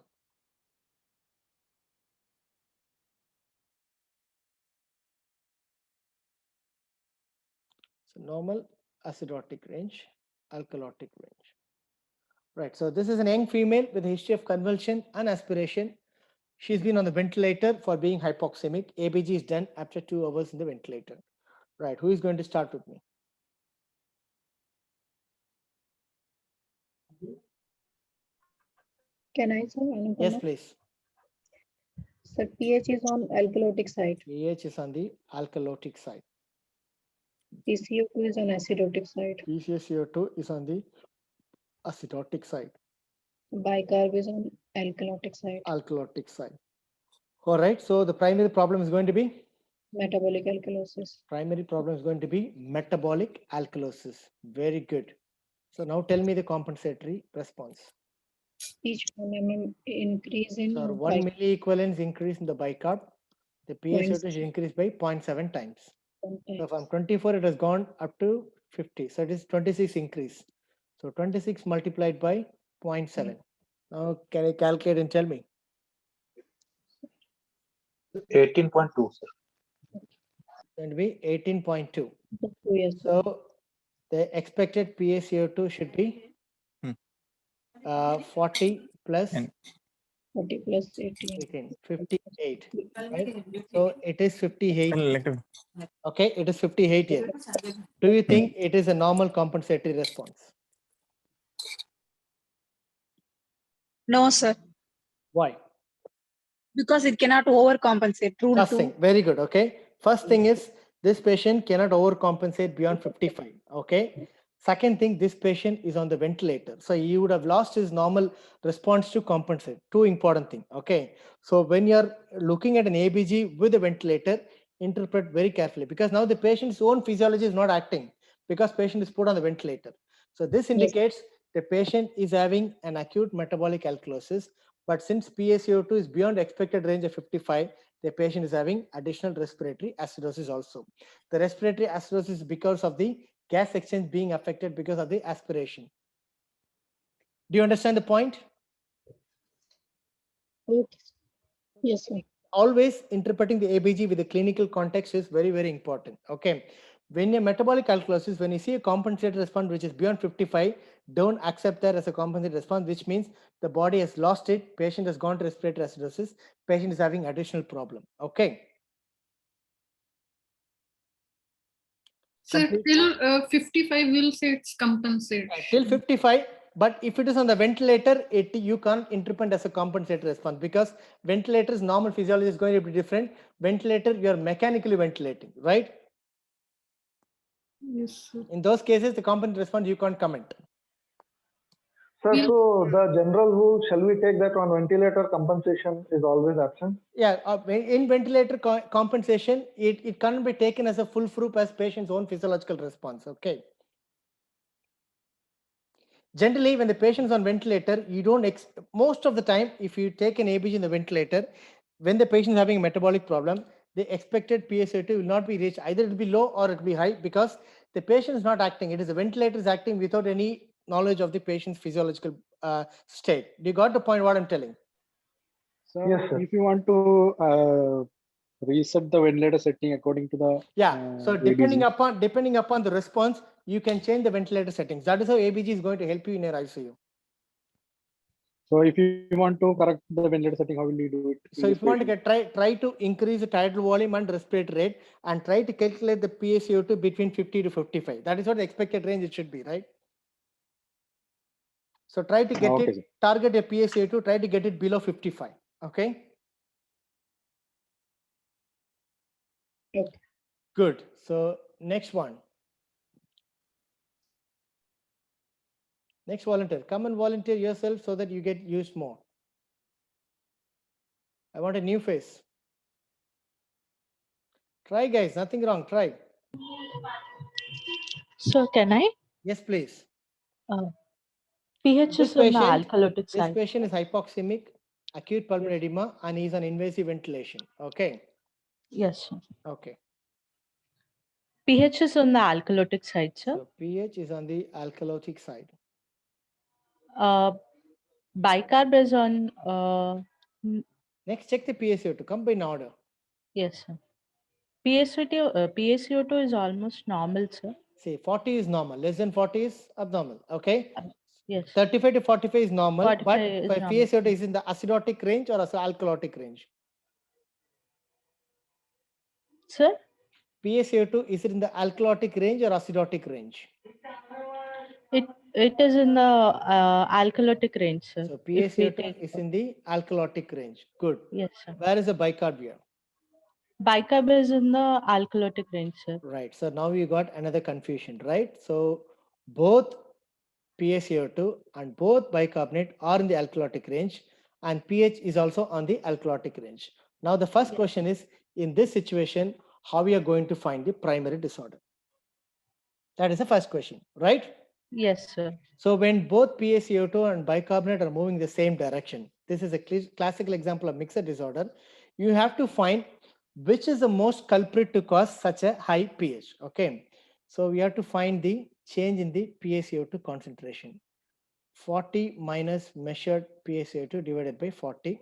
Speaker 1: So normal, acidotic range, alkalotic range. Right. So this is an young female with a history of convulsion and aspiration. She's been on the ventilator for being hypoxemic. ABG is done after 2 hours in the ventilator. Right. Who is going to start with me?
Speaker 6: Can I, sir?
Speaker 1: Yes, please.
Speaker 6: Sir, pH is on alkalotic side.
Speaker 1: pH is on the alkalotic side.
Speaker 6: PCO2 is on acidotic side.
Speaker 1: PCO2 is on the acidotic side.
Speaker 6: Bicarb is on alkalotic side.
Speaker 1: Alkalotic side. All right. So the primary problem is going to be?
Speaker 6: Metabolic alkalosis.
Speaker 1: Primary problem is going to be metabolic alkalosis. Very good. So now tell me the compensatory response.
Speaker 6: Each 1 mm increase in
Speaker 1: So 1 milliequivalence increase in the bicarb. The PaCO2 should increase by 0.7 times. So from 24, it has gone up to 50. So it is 26 increase. So 26 multiplied by 0.7. Now can you calculate and tell me?
Speaker 3: 18.2, sir.
Speaker 1: Going to be 18.2.
Speaker 6: Yes.
Speaker 1: So the expected PaCO2 should be 40 plus
Speaker 6: 40 plus 18.
Speaker 1: 18, 58. Right? So it is 58. Okay, it is 58 here. Do you think it is a normal compensatory response?
Speaker 13: No, sir,
Speaker 1: Why?
Speaker 13: because it cannot overcompensate. Rule
Speaker 1: First
Speaker 13: 2.
Speaker 1: thing, very good. Okay. First thing is this patient cannot overcompensate beyond 55. Okay. Second thing, this patient is on the ventilator. So he would have lost his normal response to compensate. Two important things. Okay. So when you're looking at an ABG with a ventilator, interpret very carefully because now the patient's own physiology is not acting because patient is put on the ventilator. So this indicates the patient is having an acute metabolic alkalosis. But since PaCO2 is beyond expected range of 55, the patient is having additional respiratory acidosis also. The respiratory acidosis is because of the gas exchange being affected because of the aspiration. Do you understand the point?
Speaker 6: Okay. Yes, sir.
Speaker 1: Always interpreting the ABG with the clinical context is very, very important. Okay. When a metabolic alkalosis, when you see a compensated response which is beyond 55, don't accept that as a compensated response, which means the body has lost it, patient has gone to respiratory acidosis, patient is having additional problem. Okay.
Speaker 10: So till 55, we'll say it's compensation.
Speaker 1: Till 55, but if it is on the ventilator, you can't interpret as a compensated response because ventilator's normal physiology is going to be different. Ventilator, you are mechanically ventilating, right?
Speaker 10: Yes, sir.
Speaker 1: In those cases, the compensated response you can't comment.
Speaker 12: Sir, so the general rule, shall we take that on ventilator compensation is always absent?
Speaker 1: Yeah, in ventilator compensation, it can't be taken as a full proof as patient's own physiological response. Okay. Generally, when the patient is on ventilator, you don't, most of the time, if you take an ABG in the ventilator, when the patient is having a metabolic problem, the expected PaCO2 will not be reached. Either it will be low or it will be high because the patient is not acting. It is the ventilator is acting without any knowledge of the patient's physiological state. Do you got the point what I'm telling?
Speaker 14: So
Speaker 12: Yes, sir.
Speaker 14: if you want to reset the ventilator setting according to the
Speaker 1: So depending upon the response, you can change the ventilator settings. That is how ABG is going to help you in your ICU.
Speaker 14: So if you want to correct the ventilator setting, how will you do it?
Speaker 1: So if you want to try to increase the tidal volume and respiratory rate and try to calculate the PaCO2 between 50 to 55. That is what the expected range it should be, right? So try to get it, target a PaCO2, try to get it below 55. Okay.
Speaker 6: Okay.
Speaker 1: Good. So next one. Next volunteer. Come and volunteer yourself so that you get used more. I want a new face. Try, guys. Nothing wrong. Try.
Speaker 15: So can I?
Speaker 1: Yes, please.
Speaker 15: pH is on the alkalotic
Speaker 1: This
Speaker 15: side.
Speaker 1: patient is hypoxemic, acute pulmonary edema, and he is on invasive ventilation. Okay.
Speaker 15: Yes, sir.
Speaker 1: Okay.
Speaker 15: pH is on the alkalotic side, sir.
Speaker 1: So pH is on the alkalotic side.
Speaker 15: Bicarb is on,
Speaker 1: Next, check the PaCO2. Come in order.
Speaker 15: yes, sir. PaCO2 is almost normal, sir.
Speaker 1: See, 40 is normal. Less than 40 is abnormal. Okay.
Speaker 15: Yes.
Speaker 1: 35 to 45 is normal,
Speaker 15: 45
Speaker 1: but
Speaker 15: is
Speaker 1: for
Speaker 15: normal.
Speaker 1: PaCO2 is in the acidotic range or alkalotic range.
Speaker 15: Sir?
Speaker 1: PaCO2 is it in the alkalotic range or acidotic range?
Speaker 15: It is in the alkalotic range, sir.
Speaker 1: So
Speaker 15: If we
Speaker 1: PaCO2
Speaker 15: take,
Speaker 1: is in the alkalotic range. Good.
Speaker 15: yes, sir.
Speaker 1: Where is the bicarb here?
Speaker 15: Bicarb is in the alkalotic range, sir.
Speaker 1: Right. So now you got another confusion, right? So both PaCO2 and both bicarbonate are in the alkalotic range, and pH is also on the alkalotic range. Now the first question is, in this situation, how we are going to find the primary disorder? That is the first question, right?
Speaker 15: Yes, sir.
Speaker 1: So when both PaCO2 and bicarbonate are moving the same direction, this is a classical example of mixer disorder. You have to find which is the most culprit to cause such a high pH. Okay. So we have to find the change in the PaCO2 concentration. 40 minus measured PaCO2 divided by 40.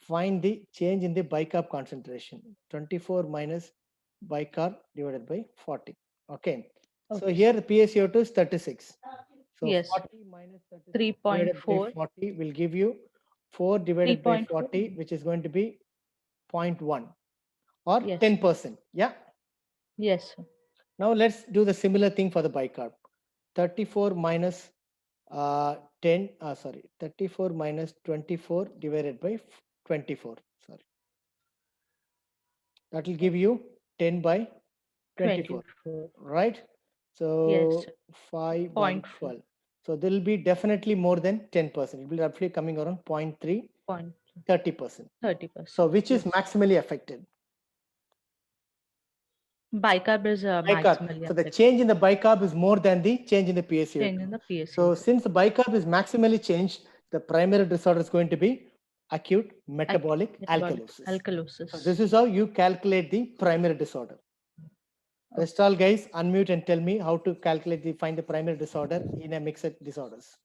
Speaker 1: Find the change in the bicarb concentration. 24 minus bicarb divided by 40. Okay. So here the PaCO2 is 36. So
Speaker 15: yes.
Speaker 1: 40 minus 36 divided by
Speaker 15: 3.4.
Speaker 1: 40 will give you 4 divided by 40, which is going to be 0.1 or 10%. Yeah.
Speaker 15: Yes, sir.
Speaker 1: Now let's do the similar thing for the bicarb. 34 minus 34 minus 24 divided by 24. Sorry. That will give you 10 by 24. Right? So
Speaker 15: Yes,
Speaker 1: 5 by 12. So there will be definitely more than 10%. It will be roughly coming around 0.3, 30%.
Speaker 15: 30%.
Speaker 1: So which is maximally affected?
Speaker 15: Bicarb is
Speaker 1: Bicarb.
Speaker 15: maximally
Speaker 1: So the
Speaker 15: affected.
Speaker 1: change in the bicarb is more than the change in the PaCO2.
Speaker 15: Change in the PaCO2.
Speaker 1: So since the bicarb is maximally changed, the primary disorder is going to be acute metabolic alkalosis. So this is how you calculate the primary disorder. Rest all guys, unmute and tell me how to find the primary disorder in a mixed disorders.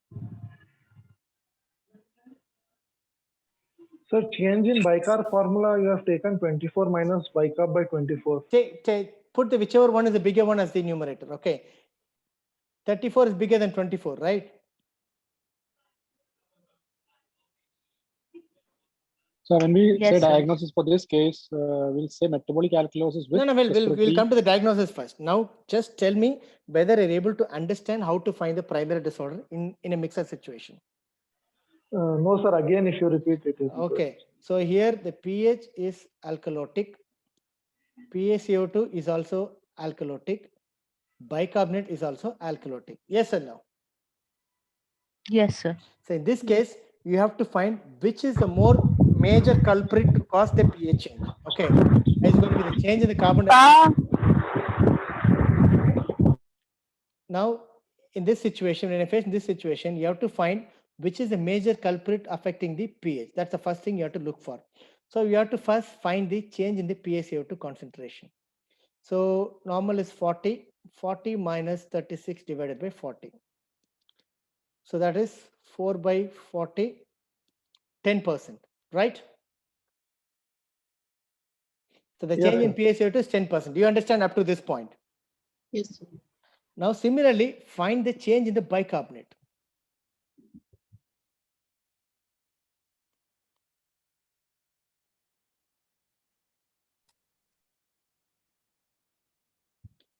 Speaker 12: Sir, change in bicarb formula, you have taken 24 minus bicarb by 24.
Speaker 1: Put the whichever one is the bigger one as the numerator. Okay. 34 is bigger than 24, right?
Speaker 14: So when we
Speaker 15: Yes,
Speaker 14: say
Speaker 15: sir.
Speaker 14: diagnosis for this case, we'll say metabolic alkalosis with
Speaker 1: No, we'll
Speaker 14: respiratory-
Speaker 1: come to the diagnosis first. Now, just tell me whether you're able to understand how to find the primary disorder in a mixed situation.
Speaker 12: No, sir. Again, if you repeat it.
Speaker 1: Okay. So here the pH is alkalotic. PaCO2 is also alkalotic. Bicarbonate is also alkalotic. Yes or no?
Speaker 15: Yes, sir.
Speaker 1: So in this case, you have to find which is the more major culprit to cause the pH change. Okay. It's going to be the change in the carbon dioxide. Now, in this situation, when I face this situation, you have to find which is the major culprit affecting the pH. That's the first thing you have to look for. So you have to first find the change in the PaCO2 concentration. So normal is 40. 40 minus 36 divided by 40. So that is 4 by 40, 10%, right? So the change in PaCO2 is 10%. Do you understand up to this point?
Speaker 6: Yes, sir.
Speaker 1: Now similarly, find the change in the bicarbonate.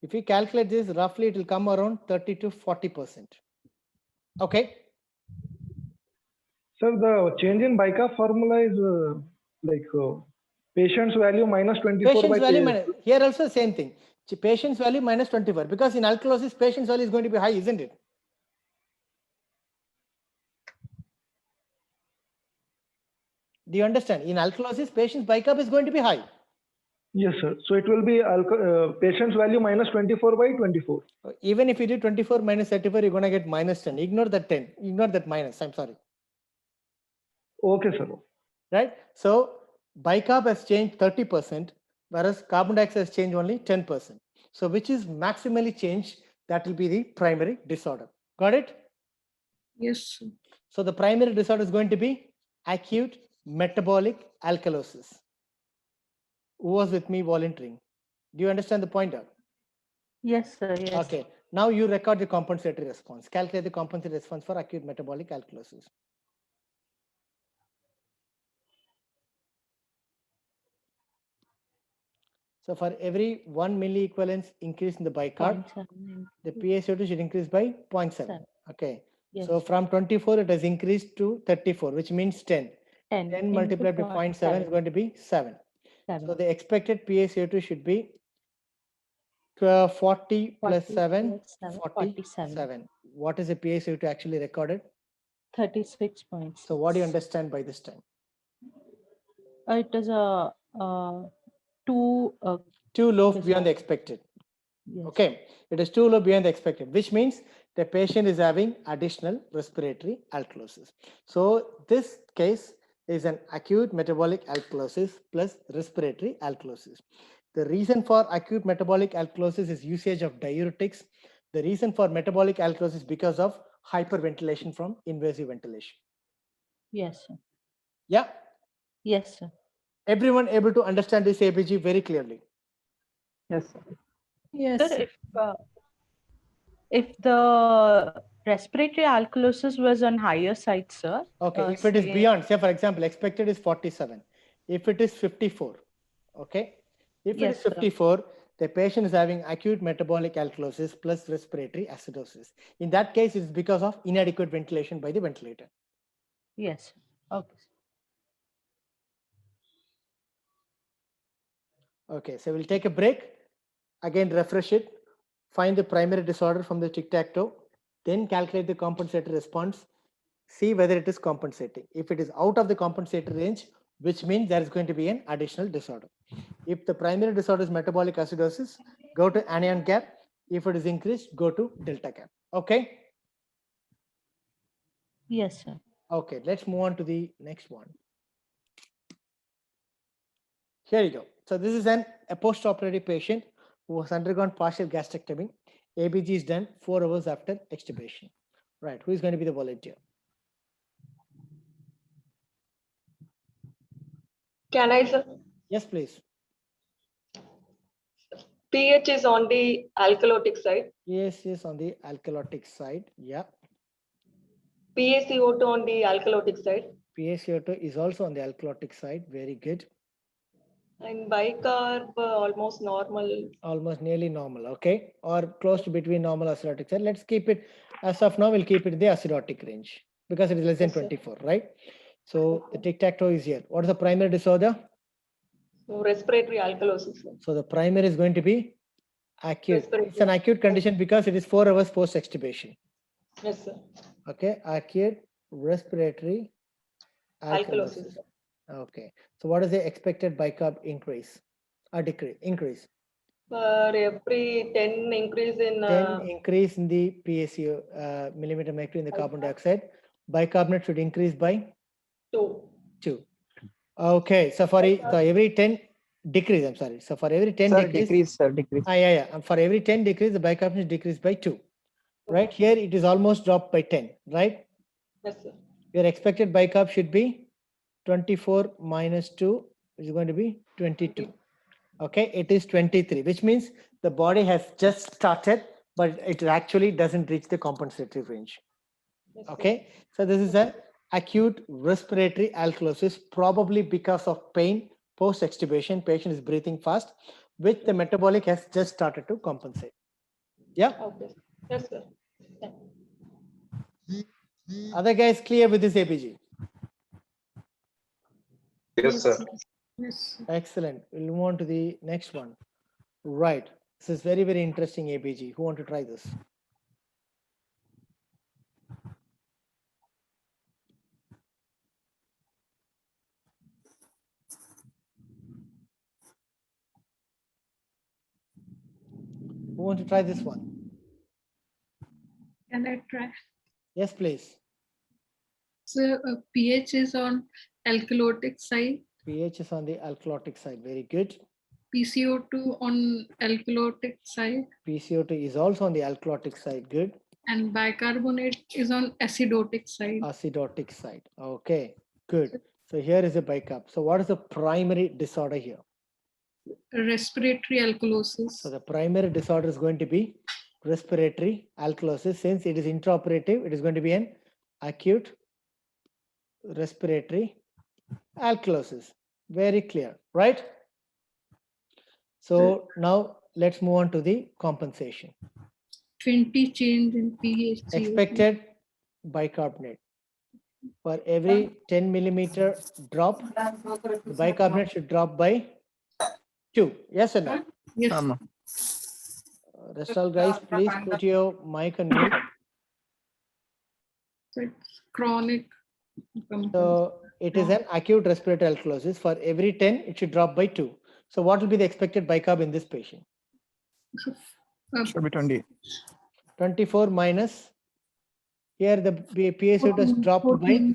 Speaker 1: If you calculate this, roughly it will come around 30 to 40%. Okay.
Speaker 12: Sir, the change in bicarb formula is patient's value minus 24
Speaker 1: Patient's
Speaker 12: by
Speaker 1: value
Speaker 12: pH.
Speaker 1: minus, here also same thing. Patient's value minus 24, because in alkalosis, patient's value is going to be high, isn't it? Do you understand? In alkalosis, patient's bicarb is going to be high.
Speaker 12: Yes, sir. So it will be patient's value minus 24 by 24.
Speaker 1: Even if you do 24 minus 34, you're going to get minus 10. Ignore that 10. Ignore that minus. I'm sorry.
Speaker 12: Okay, sir.
Speaker 1: Right? So bicarb has changed 30%, whereas carbon dioxide has changed only 10%. So which is maximally changed, that will be the primary disorder. Got it?
Speaker 10: Yes, sir.
Speaker 1: So the primary disorder is going to be acute metabolic alkalosis. Who was with me volunteering? Do you understand the pointer?
Speaker 15: Yes, sir. Yes.
Speaker 1: Okay. Now you record the compensatory response. Calculate the compensatory response for acute metabolic alkalosis. So for every 1 milliequivalence increase in the bicarb,
Speaker 15: 0.7.
Speaker 1: the PaCO2 should increase by 0.7.
Speaker 15: Seven.
Speaker 1: Okay.
Speaker 15: Yes.
Speaker 1: So from 24, it has increased to 34, which means 10.
Speaker 15: 10.
Speaker 1: 10 multiplied by 0.7 is going to be 7. So the expected PaCO2 should be 40 plus 7, 47. What is the PaCO2 actually recorded?
Speaker 15: 36 points.
Speaker 1: So what do you understand by this time?
Speaker 15: It is a too
Speaker 1: Too low beyond the expected.
Speaker 15: yes.
Speaker 1: Okay, it is too low beyond the expected, which means the patient is having additional respiratory alkalosis. So this case is an acute metabolic alkalosis plus respiratory alkalosis. The reason for acute metabolic alkalosis is usage of diuretics. The reason for metabolic alkalosis is because of hyperventilation from invasive ventilation.
Speaker 15: Yes, sir.
Speaker 1: Yeah.
Speaker 15: Yes, sir.
Speaker 1: Everyone able to understand this ABG very clearly?
Speaker 4: Yes, sir.
Speaker 9: Yes.
Speaker 15: Sir, if the respiratory alkalosis was on higher side, sir.
Speaker 1: Okay, if it is beyond, say for example, expected is 47. If it is 54, okay. If it is 54, the patient is having acute metabolic alkalosis plus respiratory acidosis. In that case, it's because of inadequate ventilation by the ventilator.
Speaker 15: Yes. Okay.
Speaker 1: Okay, so we'll take a break. Again, refresh it. Find the primary disorder from the tic-tac-toe. Then calculate the compensatory response. See whether it is compensating. If it is out of the compensatory range, which means there is going to be an additional disorder. If the primary disorder is metabolic acidosis, go to anion gap. If it is increased, go to delta gap. Okay?
Speaker 15: Yes, sir.
Speaker 1: Okay, let's move on to the next one. Here you go. So this is a post-operative patient who has undergone partial gastrectomy. ABG is done 4 hours after extubation. Right, who is going to be the volunteer?
Speaker 16: Can I, sir?
Speaker 1: Yes, please.
Speaker 16: pH is on the alkalotic side.
Speaker 1: Yes, on the alkalotic side. Yeah.
Speaker 16: PaCO2 on the alkalotic side.
Speaker 1: PaCO2 is also on the alkalotic side. Very good.
Speaker 16: And bicarb almost normal.
Speaker 1: Almost nearly normal. Okay. Or close to between normal acidotic side. Let's keep it, as of now, we'll keep it in the acidotic range because it is less than 24, right? So the tic-tac-toe is here. What is the primary disorder?
Speaker 16: So respiratory alkalosis.
Speaker 1: So the primary is going to be acute.
Speaker 16: Respiratory.
Speaker 1: It's an acute condition because it is 4 hours post extubation.
Speaker 16: Yes, sir.
Speaker 1: Okay, acute respiratory alkalosis. Okay, so what is the expected bicarb increase or decrease? Increase.
Speaker 16: Every 10 increase in
Speaker 1: 10 increase in the PaCO millimeter mercury in the carbon dioxide. Bicarbonate should increase by
Speaker 16: 2.
Speaker 1: Okay, so for every 10 decrease, I'm sorry. So for every 10 decrease.
Speaker 4: Decrease.
Speaker 1: For every 10 decrease, the bicarbonate decrease by 2. Right here, it is almost dropped by 10, right?
Speaker 16: Yes, sir.
Speaker 1: Your expected bicarb should be 24 minus 2, which is going to be 22. Okay, it is 23, which means the body has just started, but it actually doesn't reach the compensatory range.
Speaker 16: Yes,
Speaker 1: okay, so this is an acute respiratory alkalosis, probably because of pain post extubation. Patient is breathing fast, which the metabolic has just started to compensate. Yeah.
Speaker 16: Okay. Yes, sir.
Speaker 1: Other guys clear with this ABG?
Speaker 3: Yes, sir.
Speaker 10: Yes.
Speaker 1: Excellent. We'll move on to the next one. Right. This is very, very interesting ABG. Who want to try this? Who want to try this one?
Speaker 10: Can I try?
Speaker 1: Yes, please.
Speaker 10: So pH is on alkalotic side.
Speaker 1: pH is on the alkalotic side. Very good.
Speaker 10: PCO2 on alkalotic side.
Speaker 1: PCO2 is also on the alkalotic side. Good.
Speaker 10: And bicarbonate is on acidotic side.
Speaker 1: Acidotic side. Okay, good. So here is a bicarb. So what is the primary disorder here?
Speaker 10: Respiratory alkalosis.
Speaker 1: So the primary disorder is going to be respiratory alkalosis. Since it is intraoperative, it is going to be an acute respiratory alkalosis. Very clear, right? So now let's move on to the compensation.
Speaker 10: 20 change in pH.
Speaker 1: Expected bicarbonate. For every 10 millimeter drop, the bicarbonate should drop by 2. Yes or no?
Speaker 10: Yes.
Speaker 1: Rest all guys, please put your mic on mute.
Speaker 10: So it's chronic.
Speaker 1: So it is an acute respiratory alkalosis. For every 10, it should drop by 2. So what will be the expected bicarb in this patient?
Speaker 8: Should be 20.
Speaker 1: 24 minus, here the PaCO2 has dropped by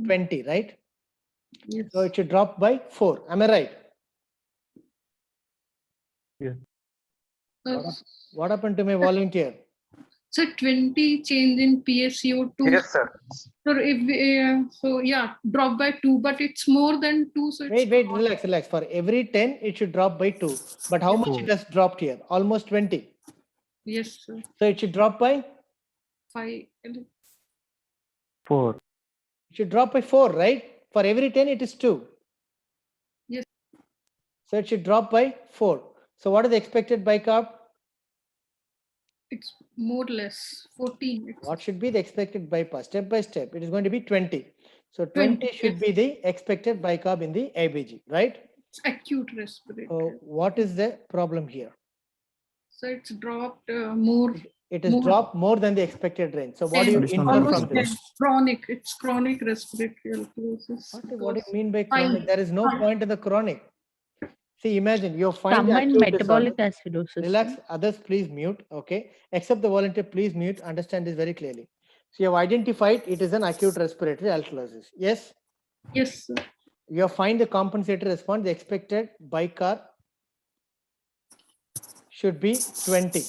Speaker 1: 20, right?
Speaker 10: Yes.
Speaker 1: So it should drop by 4. Am I right?
Speaker 4: Yes.
Speaker 1: What happened to my volunteer?
Speaker 10: So 20 change in PaCO2.
Speaker 3: Yes, sir.
Speaker 10: So if so yeah, drop by 2, but it's more than 2. So it's
Speaker 1: Wait, relax. For every 10, it should drop by 2. But how much it has dropped here? Almost 20.
Speaker 10: Yes, sir.
Speaker 1: So it should drop by
Speaker 10: 5.
Speaker 4: 4.
Speaker 1: It should drop by 4, right? For every 10, it is 2.
Speaker 10: Yes.
Speaker 1: So it should drop by 4. So what is the expected bicarb?
Speaker 10: It's more or less 14.
Speaker 1: What should be the expected bypass? Step by step, it is going to be 20. So 20 should be the expected bicarb in the ABG, right?
Speaker 10: It's acute respiratory.
Speaker 1: So what is the problem here?
Speaker 10: So it's dropped more.
Speaker 1: It is dropped more than the expected range. So what do you infer from this?
Speaker 10: Chronic. It's chronic respiratory alkalosis.
Speaker 1: What do you mean by chronic? There is no point in the chronic. See, imagine you're finding
Speaker 15: Combined metabolic acidosis.
Speaker 1: Relax, others please mute, okay? Except the volunteer, please mute, understand this very clearly. So you have identified it is an acute respiratory alkalosis. Yes?
Speaker 10: Yes, sir.
Speaker 1: You have find the compensatory response, the expected bicarb should be 20,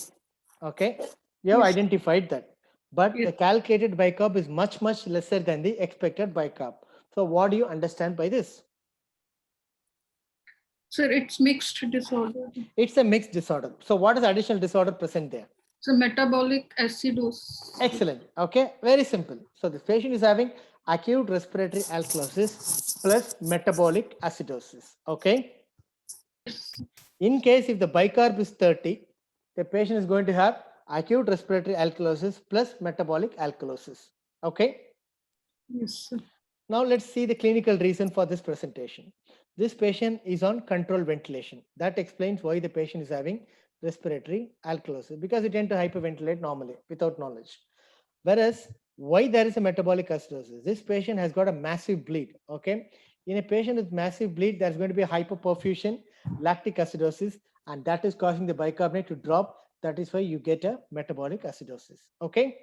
Speaker 1: okay? You have identified that. But the calculated bicarb is much lesser than the expected bicarb. So what do you understand by this?
Speaker 10: Sir, it's mixed disorder.
Speaker 1: It's a mixed disorder. So what is additional disorder present there?
Speaker 10: So metabolic acidosis.
Speaker 1: Excellent. Okay, very simple. So this patient is having acute respiratory alkalosis plus metabolic acidosis. Okay. In case if the bicarb is 30, the patient is going to have acute respiratory alkalosis plus metabolic alkalosis. Okay.
Speaker 10: Yes, sir.
Speaker 1: Now let's see the clinical reason for this presentation. This patient is on controlled ventilation. That explains why the patient is having respiratory alkalosis, because they tend to hyperventilate normally without knowledge. Whereas why there is a metabolic acidosis? This patient has got a massive bleed. Okay. In a patient with massive bleed, there's going to be a hyperperfusion, lactic acidosis, and that is causing the bicarbonate to drop. That is why you get a metabolic acidosis. Okay.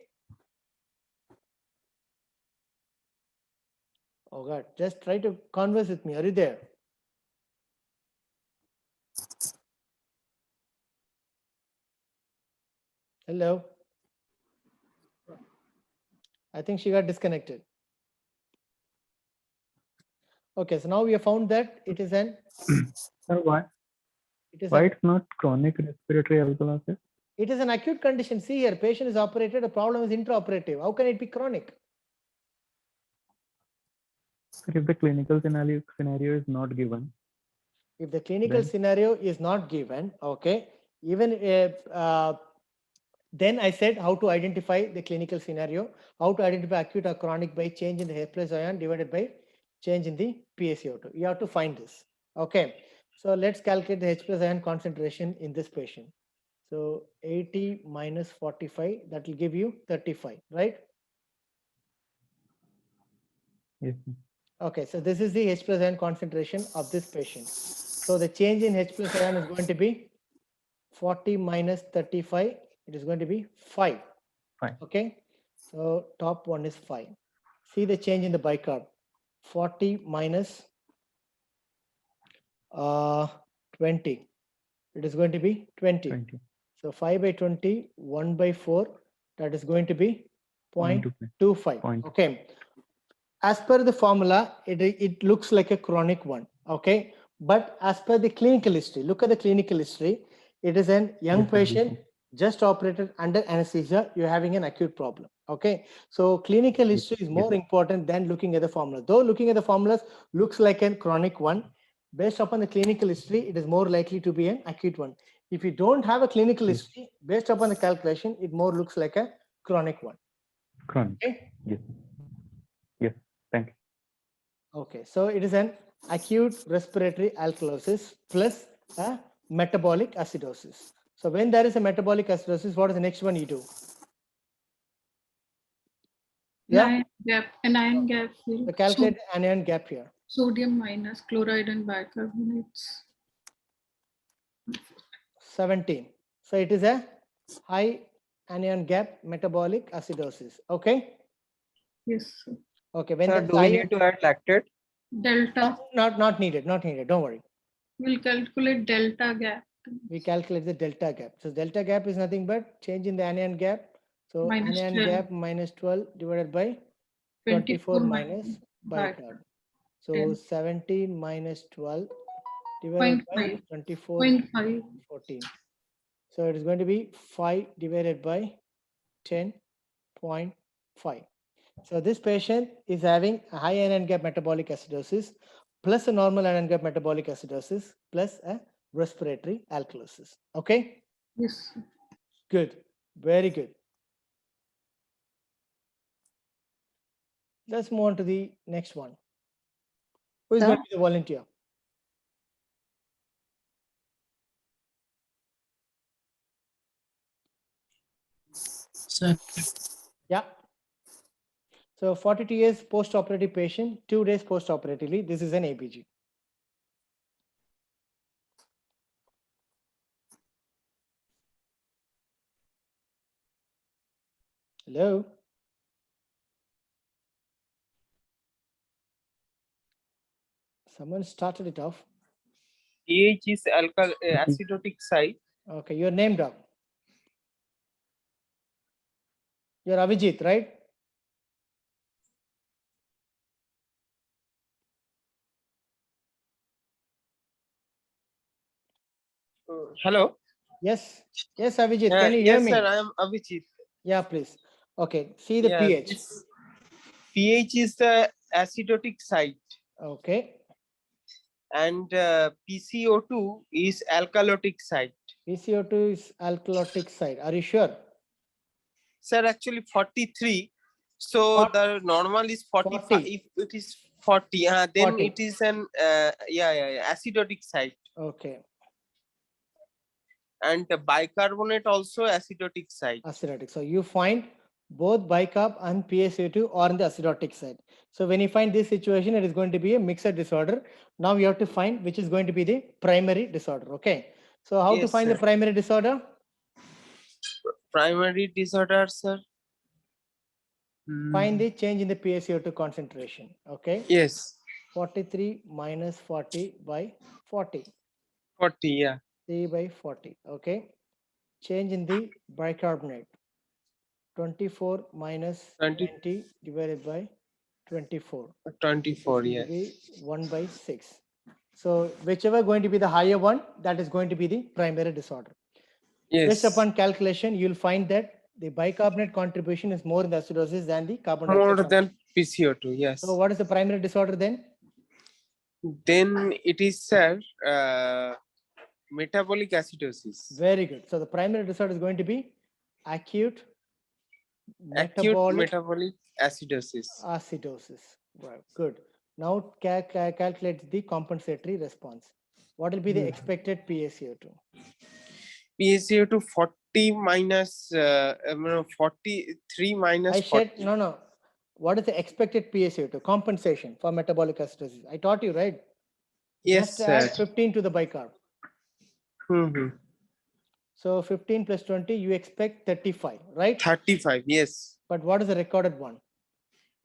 Speaker 1: Oh God, just try to converse with me. Are you there? Hello. I think she got disconnected. Okay, so now we have found that it is an.
Speaker 4: Sir, why?
Speaker 1: It is
Speaker 4: Why it's not chronic respiratory alkalosis?
Speaker 1: It is an acute condition. See here, patient is operated. The problem is intraoperative. How can it be chronic?
Speaker 4: If the clinical scenario is not given.
Speaker 1: If the clinical scenario is not given, okay, even then I said how to identify the clinical scenario, how to identify acute or chronic by change in the H plus ion divided by change in the PaCO2. You have to find this. Okay, so let's calculate the H plus ion concentration in this patient. So 80 minus 45, that will give you 35, right?
Speaker 4: Yes.
Speaker 1: Okay, so this is the H plus ion concentration of this patient. So the change in H plus ion is going to be 40 minus 35. It is going to be 5. Okay, so top one is 5. See the change in the bicarb. 40 minus 20. It is going to be 20. So 5 by 20, 1 by 4. That is going to be
Speaker 4: 0.25.
Speaker 1: 0.25. Okay. As per the formula, it looks like a chronic one. Okay. But as per the clinical history, look at the clinical history. It is a young
Speaker 4: Yes, sir.
Speaker 1: patient just operated under anesthesia. You're having an acute problem. Okay. So clinical history is more important than looking at the formula. Though looking at the formulas looks like a chronic one, based upon the clinical history, it is more likely to be an acute one. If you don't have a clinical history, based upon the calculation, it more looks like a chronic one.
Speaker 4: Chronic.
Speaker 1: Okay.
Speaker 4: Yes. Yes. Thank you.
Speaker 1: Okay, so it is an acute respiratory alkalosis plus a metabolic acidosis. So when there is a metabolic acidosis, what is the next one you do? Yeah,
Speaker 10: Anion gap.
Speaker 1: so calculate the anion gap here.
Speaker 10: Sodium minus chloride and bicarbonates.
Speaker 1: 17. So it is a high anion gap metabolic acidosis. Okay.
Speaker 10: Yes, sir.
Speaker 1: Okay. When
Speaker 17: Sir,
Speaker 1: the
Speaker 17: do we need to add lactate?
Speaker 10: Delta.
Speaker 1: Not needed. Not needed. Don't worry.
Speaker 10: We'll calculate delta gap.
Speaker 1: We calculate the delta gap. So delta gap is nothing but change in the anion gap. So
Speaker 10: Minus
Speaker 1: anion
Speaker 10: 12.
Speaker 1: gap minus 12 divided by 24 minus bicarb. So
Speaker 10: 10.
Speaker 1: 17 minus 12 divided by
Speaker 10: 0.5.
Speaker 1: 24,
Speaker 10: 0.5.
Speaker 1: 14. So it is going to be 5 divided by 10.5. So this patient is having a high anion gap metabolic acidosis plus a normal anion gap metabolic acidosis plus a respiratory alkalosis. Okay?
Speaker 10: Yes, sir.
Speaker 1: Good. Very good. Let's move on to the next one. Who is
Speaker 13: Sir?
Speaker 1: going to be the volunteer?
Speaker 5: Sir,
Speaker 1: Yeah. So 42 years post-operative patient, 2 days post-operatively. This is an ABG. Hello. Someone started it off.
Speaker 17: pH is acidotic site.
Speaker 1: Okay, your name, doc. You're Avijit, right?
Speaker 17: Hello.
Speaker 1: Yes. Yes, Avijit. Can you hear
Speaker 17: Yes,
Speaker 1: me?
Speaker 17: sir. I am Abhijit.
Speaker 1: Yeah, please. Okay. See the
Speaker 17: Yeah,
Speaker 1: pH.
Speaker 17: this pH is the acidotic site,
Speaker 1: Okay.
Speaker 17: and PCO2 is alkalotic site.
Speaker 1: PCO2 is alkalotic side. Are you sure?
Speaker 17: Sir, actually 43. So the normal is 45.
Speaker 1: 40.
Speaker 17: If it is 40, then
Speaker 1: 40.
Speaker 17: it is an acidotic site.
Speaker 1: Okay.
Speaker 17: And the bicarbonate also acidotic site.
Speaker 1: Acidotic. So you find both bicarb and PaCO2 are on the acidotic side. So when you find this situation, it is going to be a mixed disorder. Now you have to find which is going to be the primary disorder. Okay. So how to
Speaker 17: Yes,
Speaker 1: find
Speaker 17: sir.
Speaker 1: the primary disorder?
Speaker 17: Primary disorder, sir.
Speaker 1: Find the change in the PaCO2 concentration. Okay.
Speaker 17: Yes.
Speaker 1: 43 minus 40 by 40.
Speaker 17: 40, yeah.
Speaker 1: 3 by 40. Okay. Change in the bicarbonate. 24 minus 20 divided by 24.
Speaker 17: 24,
Speaker 1: This will
Speaker 17: yes.
Speaker 1: be 1 by 6. So whichever going to be the higher one, that is going to be the primary disorder.
Speaker 17: Yes.
Speaker 1: Based upon calculation, you'll find that the bicarbonate contribution is more in the acidosis than the carbon
Speaker 17: More
Speaker 1: dioxide.
Speaker 17: than PCO2, yes.
Speaker 1: So what is the primary disorder then?
Speaker 17: Then it is, sir, metabolic acidosis.
Speaker 1: Very good. So the primary disorder is going to be acute
Speaker 17: Acute
Speaker 1: metabolic
Speaker 17: metabolic acidosis.
Speaker 1: acidosis. Right. Good. Now calculate the compensatory response. What will be the expected PaCO2?
Speaker 17: PaCO2 40 minus 43 minus
Speaker 1: I
Speaker 17: 40.
Speaker 1: said no. What is the expected PaCO2 compensation for metabolic acidosis? I taught you, right?
Speaker 17: Yes,
Speaker 1: Just add
Speaker 17: sir.
Speaker 1: 15 to the bicarb. So 15 plus 20, you expect 35, right?
Speaker 17: 35, yes.
Speaker 1: But what is the recorded one?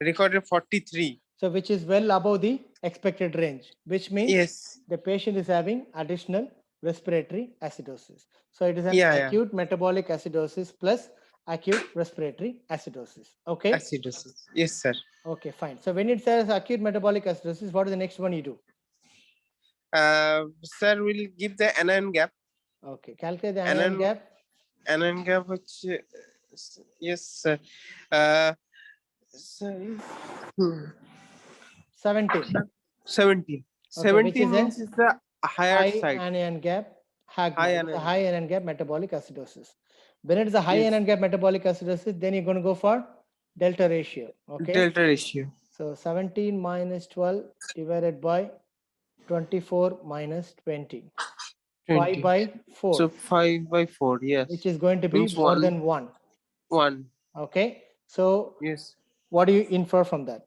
Speaker 17: Recorded 43.
Speaker 1: So which is well above the expected range, which means
Speaker 17: Yes.
Speaker 1: the patient is having additional respiratory acidosis. So it is an
Speaker 17: Yeah, yeah.
Speaker 1: acute metabolic acidosis plus acute respiratory acidosis. Okay.
Speaker 17: Acidosis. Yes, sir.
Speaker 1: Okay, fine. So when it says acute metabolic acidosis, what is the next one you do?
Speaker 17: Sir, we'll give the anion gap.
Speaker 1: Okay, calculate the anion gap.
Speaker 17: Anion gap, which yes, sir. Sorry.
Speaker 1: 17.
Speaker 17: 17.
Speaker 1: Okay, which
Speaker 17: 17
Speaker 1: is
Speaker 17: means it's the higher
Speaker 1: high
Speaker 17: side.
Speaker 1: anion gap,
Speaker 17: High
Speaker 1: HAGMA, the
Speaker 17: anion.
Speaker 1: high anion gap metabolic acidosis. When it is a high
Speaker 17: Yes.
Speaker 1: anion gap metabolic acidosis, then you're going to go for delta ratio. Okay.
Speaker 17: Delta ratio.
Speaker 1: So 17 minus 12 divided by 24 minus 20. 5
Speaker 17: 20.
Speaker 1: by 4.
Speaker 17: So 5 by 4, yes.
Speaker 1: Which is going to be
Speaker 17: Means
Speaker 1: more
Speaker 17: one.
Speaker 1: than 1.
Speaker 17: 1.
Speaker 1: Okay. So
Speaker 17: Yes.
Speaker 1: what do you infer from that?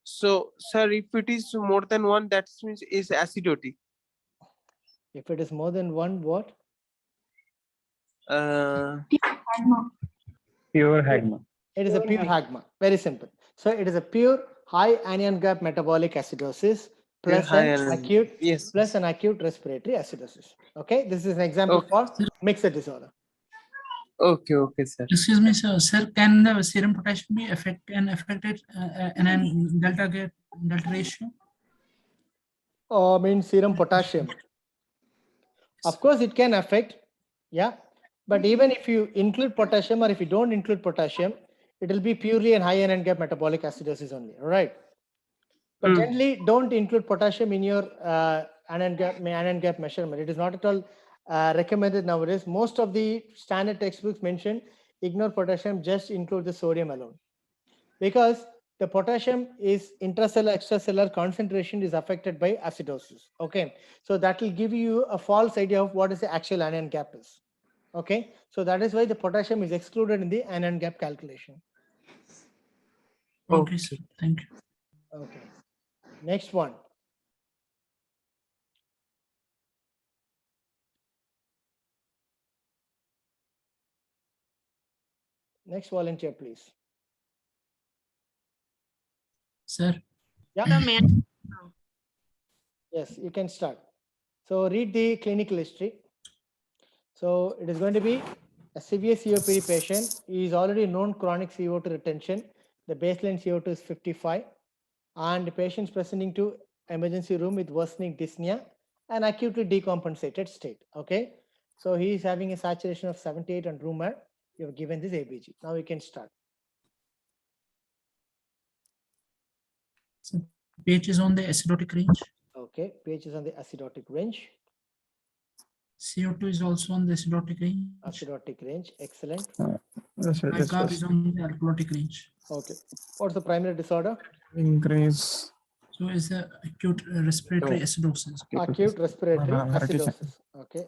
Speaker 17: So, sir, if it is more than 1, that means is acidotic.
Speaker 1: If it is more than 1, what?
Speaker 4: Pure HAGMA.
Speaker 1: It is a pure HAGMA. Very simple. So it is a pure high anion gap metabolic acidosis plus
Speaker 17: high
Speaker 1: an
Speaker 17: anion.
Speaker 1: acute
Speaker 17: Yes.
Speaker 1: plus an acute respiratory acidosis. Okay, this is an example
Speaker 17: Okay.
Speaker 1: for mixed disorder.
Speaker 17: Okay, okay, sir.
Speaker 5: Excuse me, sir. Sir, can the serum potassium be affected in a delta ratio?
Speaker 1: Means serum potassium. Of course, it can affect. Yeah, but even if you include potassium or if you don't include potassium, it will be purely an high anion gap metabolic acidosis only. All right. But generally, don't include potassium in your anion gap measurement. It is not at all recommended nowadays. Most of the standard textbooks mention ignore potassium, just include the sodium alone. Because the potassium is intracellular, extracellular concentration is affected by acidosis. Okay. So that will give you a false idea of what is the actual anion gap is. Okay. So that is why the potassium is excluded in the anion gap calculation.
Speaker 5: Okay, sir. Thank you.
Speaker 1: Okay. Next one. Next volunteer, please.
Speaker 5: Sir.
Speaker 1: Yeah. Yes, you can start. So read the clinical history. So it is going to be a severe COPD patient. He is already known chronic CO2 retention. The baseline CO2 is 55. And the patient is presenting to emergency room with worsening dyspnea and acutely decompensated state. Okay. So he is having a saturation of 78 on room air. You have given this ABG. Now we can start.
Speaker 5: So pH is on the acidotic range.
Speaker 1: Okay. pH is on the acidotic range.
Speaker 5: CO2 is also on the acidotic range.
Speaker 1: Acidotic range. Excellent.
Speaker 5: Bicarb is on the alkalotic range.
Speaker 1: Okay. What's the primary disorder?
Speaker 5: Increase. So is the acute respiratory acidosis.
Speaker 1: Acute respiratory acidosis. Okay.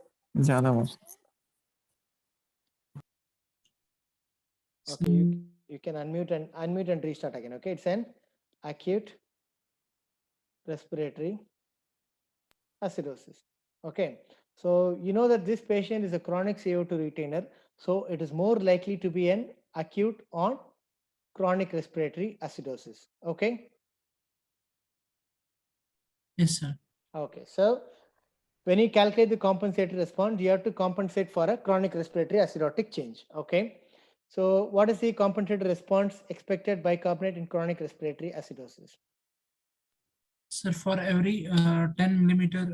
Speaker 1: Okay. You can unmute and restart again. Okay. It's an acute respiratory acidosis. Okay. So you know that this patient is a chronic CO2 retainer. So it is more likely to be an acute on chronic respiratory acidosis. Okay.
Speaker 5: Yes, sir.
Speaker 1: Okay. So when you calculate the compensatory response, you have to compensate for a chronic respiratory acidotic change. Okay. So what is the compensatory response expected bicarbonate in chronic respiratory acidosis?
Speaker 5: Sir, for every 10 millimeter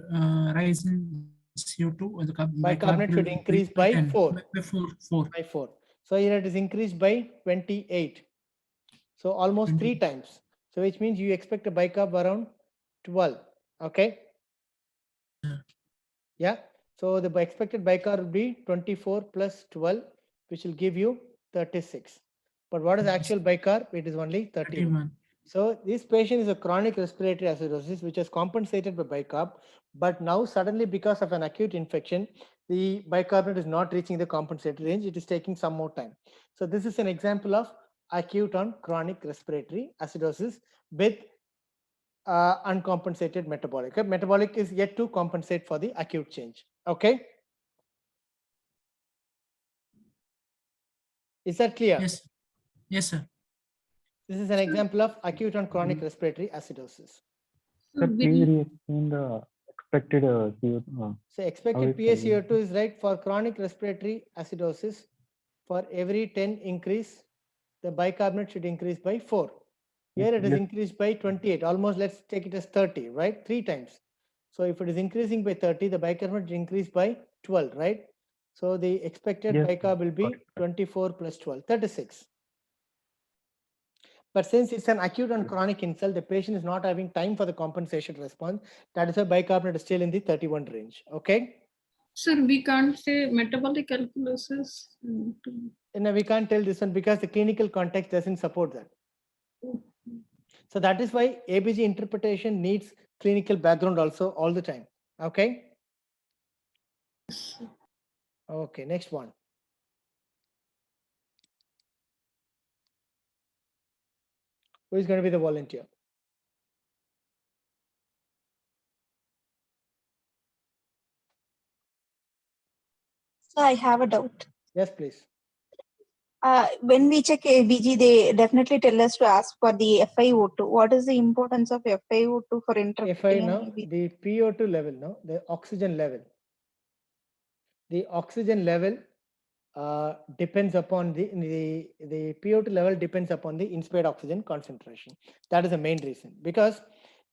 Speaker 5: rise in CO2, the
Speaker 1: Bicarbonate should increase by
Speaker 5: 10,
Speaker 1: 4.
Speaker 5: By 4.
Speaker 1: By 4. So here it is increased by 28. So almost 3 times. So which means you expect a bicarb around 12. Okay. Yeah. So the expected bicarb will be 24 plus 12, which will give you 36. But what is actual bicarb? It is only 31. So this patient is a chronic respiratory acidosis, which is compensated by bicarb. But now suddenly, because of an acute infection, the bicarbonate is not reaching the compensated range. It is taking some more time. So this is an example of acute on chronic respiratory acidosis with uncompensated metabolic. Metabolic is yet to compensate for the acute change. Okay. Is that clear?
Speaker 5: Yes. Yes, sir.
Speaker 1: This is an example of acute on chronic respiratory acidosis.
Speaker 4: Sir, please re-explain the expected CO2.
Speaker 1: So expected PaCO2 is right for chronic respiratory acidosis. for every 10 increase, the bicarbonate should increase by 4. Here it is
Speaker 4: Yes.
Speaker 1: increased by 28, almost let's take it as 30, right? 3 times. So if it is increasing by 30, the bicarbonate will increase by 12, right? So the expected
Speaker 4: Yes,
Speaker 1: bicarb will be 24 plus 12, 36. But since it's an acute and chronic insult, the patient is not having time for the compensation response. That is why bicarbonate is still in the 31 range. Okay.
Speaker 10: Sir, we can't say metabolic alkalosis.
Speaker 1: And we can't tell this one because the clinical context doesn't support that. So that is why ABG interpretation needs clinical background also all the time. Okay. Okay, next one. Who is going to be the volunteer?
Speaker 13: So I have a doubt.
Speaker 1: Yes, please.
Speaker 13: When we check ABG, they definitely tell us to ask for the FiO2. What is the importance of FiO2 for
Speaker 1: FI
Speaker 13: interpreting
Speaker 1: now,
Speaker 13: an ABG?
Speaker 1: the PO2 level, no, the oxygen level. The oxygen level depends upon the PO2 level depends upon the inspired oxygen concentration. That is the main reason, because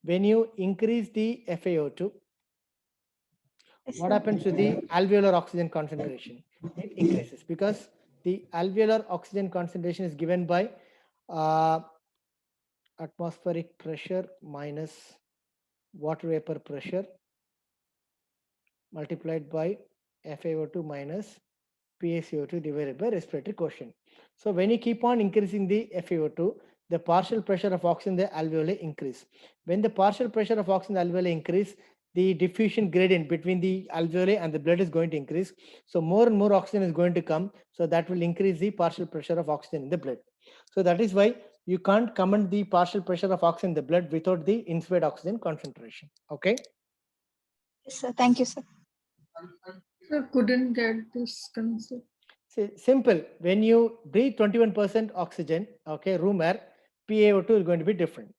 Speaker 1: when you increase the FiO2, what happens to the alveolar oxygen concentration? It increases because the alveolar oxygen concentration is given by atmospheric pressure minus water vapor pressure multiplied by FiO2 minus PaCO2 divided by respiratory quotient. So when you keep on increasing the FiO2, the partial pressure of oxygen in the alveoli increase. When the partial pressure of oxygen in the alveoli increase, the diffusion gradient between the alveoli and the blood is going to increase. So more and more oxygen is going to come. So that will increase the partial pressure of oxygen in the blood. So that is why you can't comment the partial pressure of oxygen in the blood without the inspired oxygen concentration. Okay.
Speaker 13: Yes, sir. Thank you, sir.
Speaker 10: Sir, couldn't get this concept.
Speaker 1: Simple. When you breathe 21% oxygen, okay, room air, PaO2 is going to be different.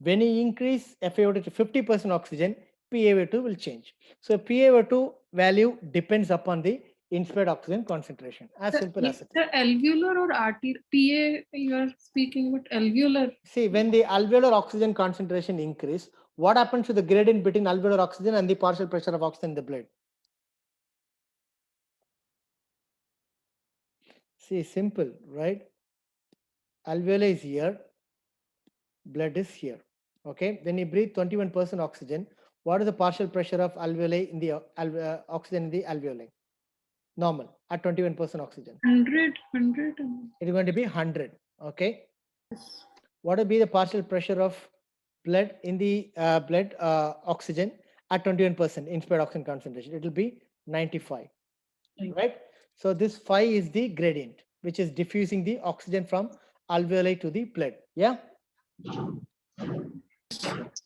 Speaker 1: When you increase FiO2 to 50% oxygen, PaO2 will change. So PaO2 value depends upon the inspired oxygen concentration. As simple as it.
Speaker 10: The alveolar or arterial? PA, you are speaking about alveolar.
Speaker 1: See, when the alveolar oxygen concentration increase, what happens to the gradient between alveolar oxygen and the partial pressure of oxygen in the blood? See, simple, right? Alveoli is here, blood is here. Okay, when you breathe 21% oxygen, what is the partial pressure of alveoli in the oxygen in the alveoli? Normal at 21% oxygen.
Speaker 10: 100.
Speaker 1: It is going to be 100. Okay. What will be the partial pressure of blood in the blood oxygen at 21% inspired oxygen concentration? It will be 95. Right. So this phi is the gradient which is diffusing the oxygen from alveoli to the blood. Yeah.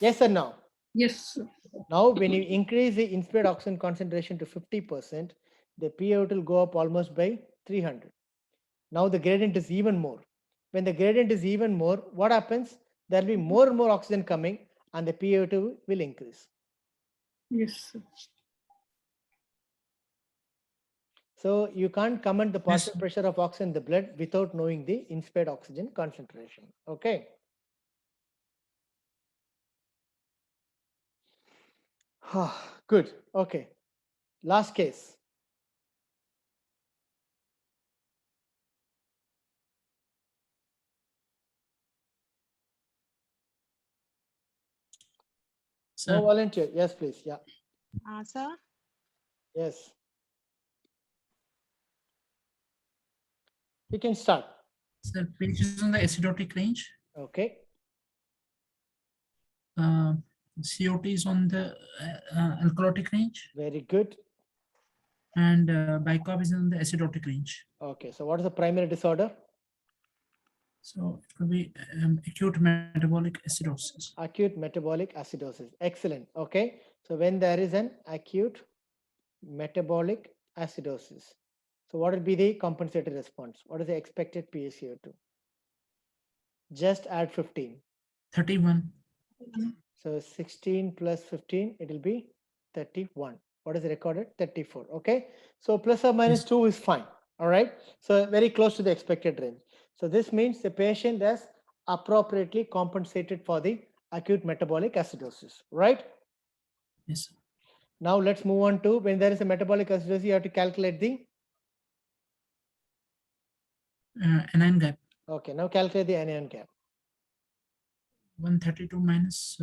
Speaker 1: Yes or no?
Speaker 10: Yes, sir.
Speaker 1: Now, when you increase the inspired oxygen concentration to 50%, the PaO2 will go up almost by 300. Now the gradient is even more. When the gradient is even more, what happens? There will be more and more oxygen coming and the PaO2 will increase.
Speaker 10: Yes, sir.
Speaker 1: So you can't comment the partial pressure of oxygen in the blood without knowing the inspired oxygen concentration. Okay. Good. Okay. Last case. No volunteer. Yes, please. Yeah.
Speaker 18: Sir,
Speaker 1: Yes. You can start.
Speaker 5: Sir, pH is in the acidotic range.
Speaker 1: Okay.
Speaker 5: CO2 is on the alkalotic range.
Speaker 1: Very good.
Speaker 5: And bicarb is in the acidotic range.
Speaker 1: Okay. So what is the primary disorder?
Speaker 5: So it could be acute metabolic acidosis.
Speaker 1: Acute metabolic acidosis. Excellent. Okay. So when there is an acute metabolic acidosis, so what will be the compensated response? What is the expected PaCO2? Just add 15.
Speaker 5: 31.
Speaker 1: So 16 plus 15, it will be 31. What is recorded? 34. Okay. So plus or minus 2 is fine. All right. So very close to the expected range. So this means the patient has appropriately compensated for the acute metabolic acidosis, right?
Speaker 5: Yes, sir.
Speaker 1: Now let's move on to when there is a metabolic acidosis, you have to calculate the,
Speaker 5: anion gap.
Speaker 1: okay, now calculate the anion gap.
Speaker 5: 132 minus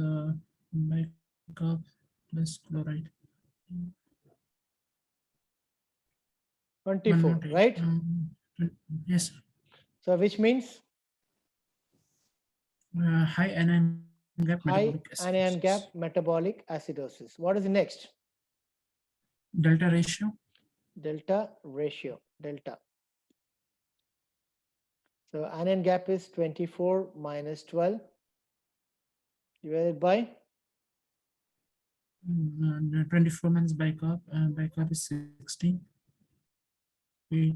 Speaker 5: bicarb plus chloride.
Speaker 1: 24,
Speaker 5: 108,
Speaker 1: right?
Speaker 5: Yes, sir.
Speaker 1: So which means
Speaker 5: High anion gap
Speaker 1: high
Speaker 5: metabolic
Speaker 1: anion
Speaker 5: acidosis.
Speaker 1: gap metabolic acidosis. What is the next?
Speaker 5: Delta ratio.
Speaker 1: Delta ratio, delta. So anion gap is 24 minus 12 divided by
Speaker 5: 24 minus bicarb. Bicarb is 16. 8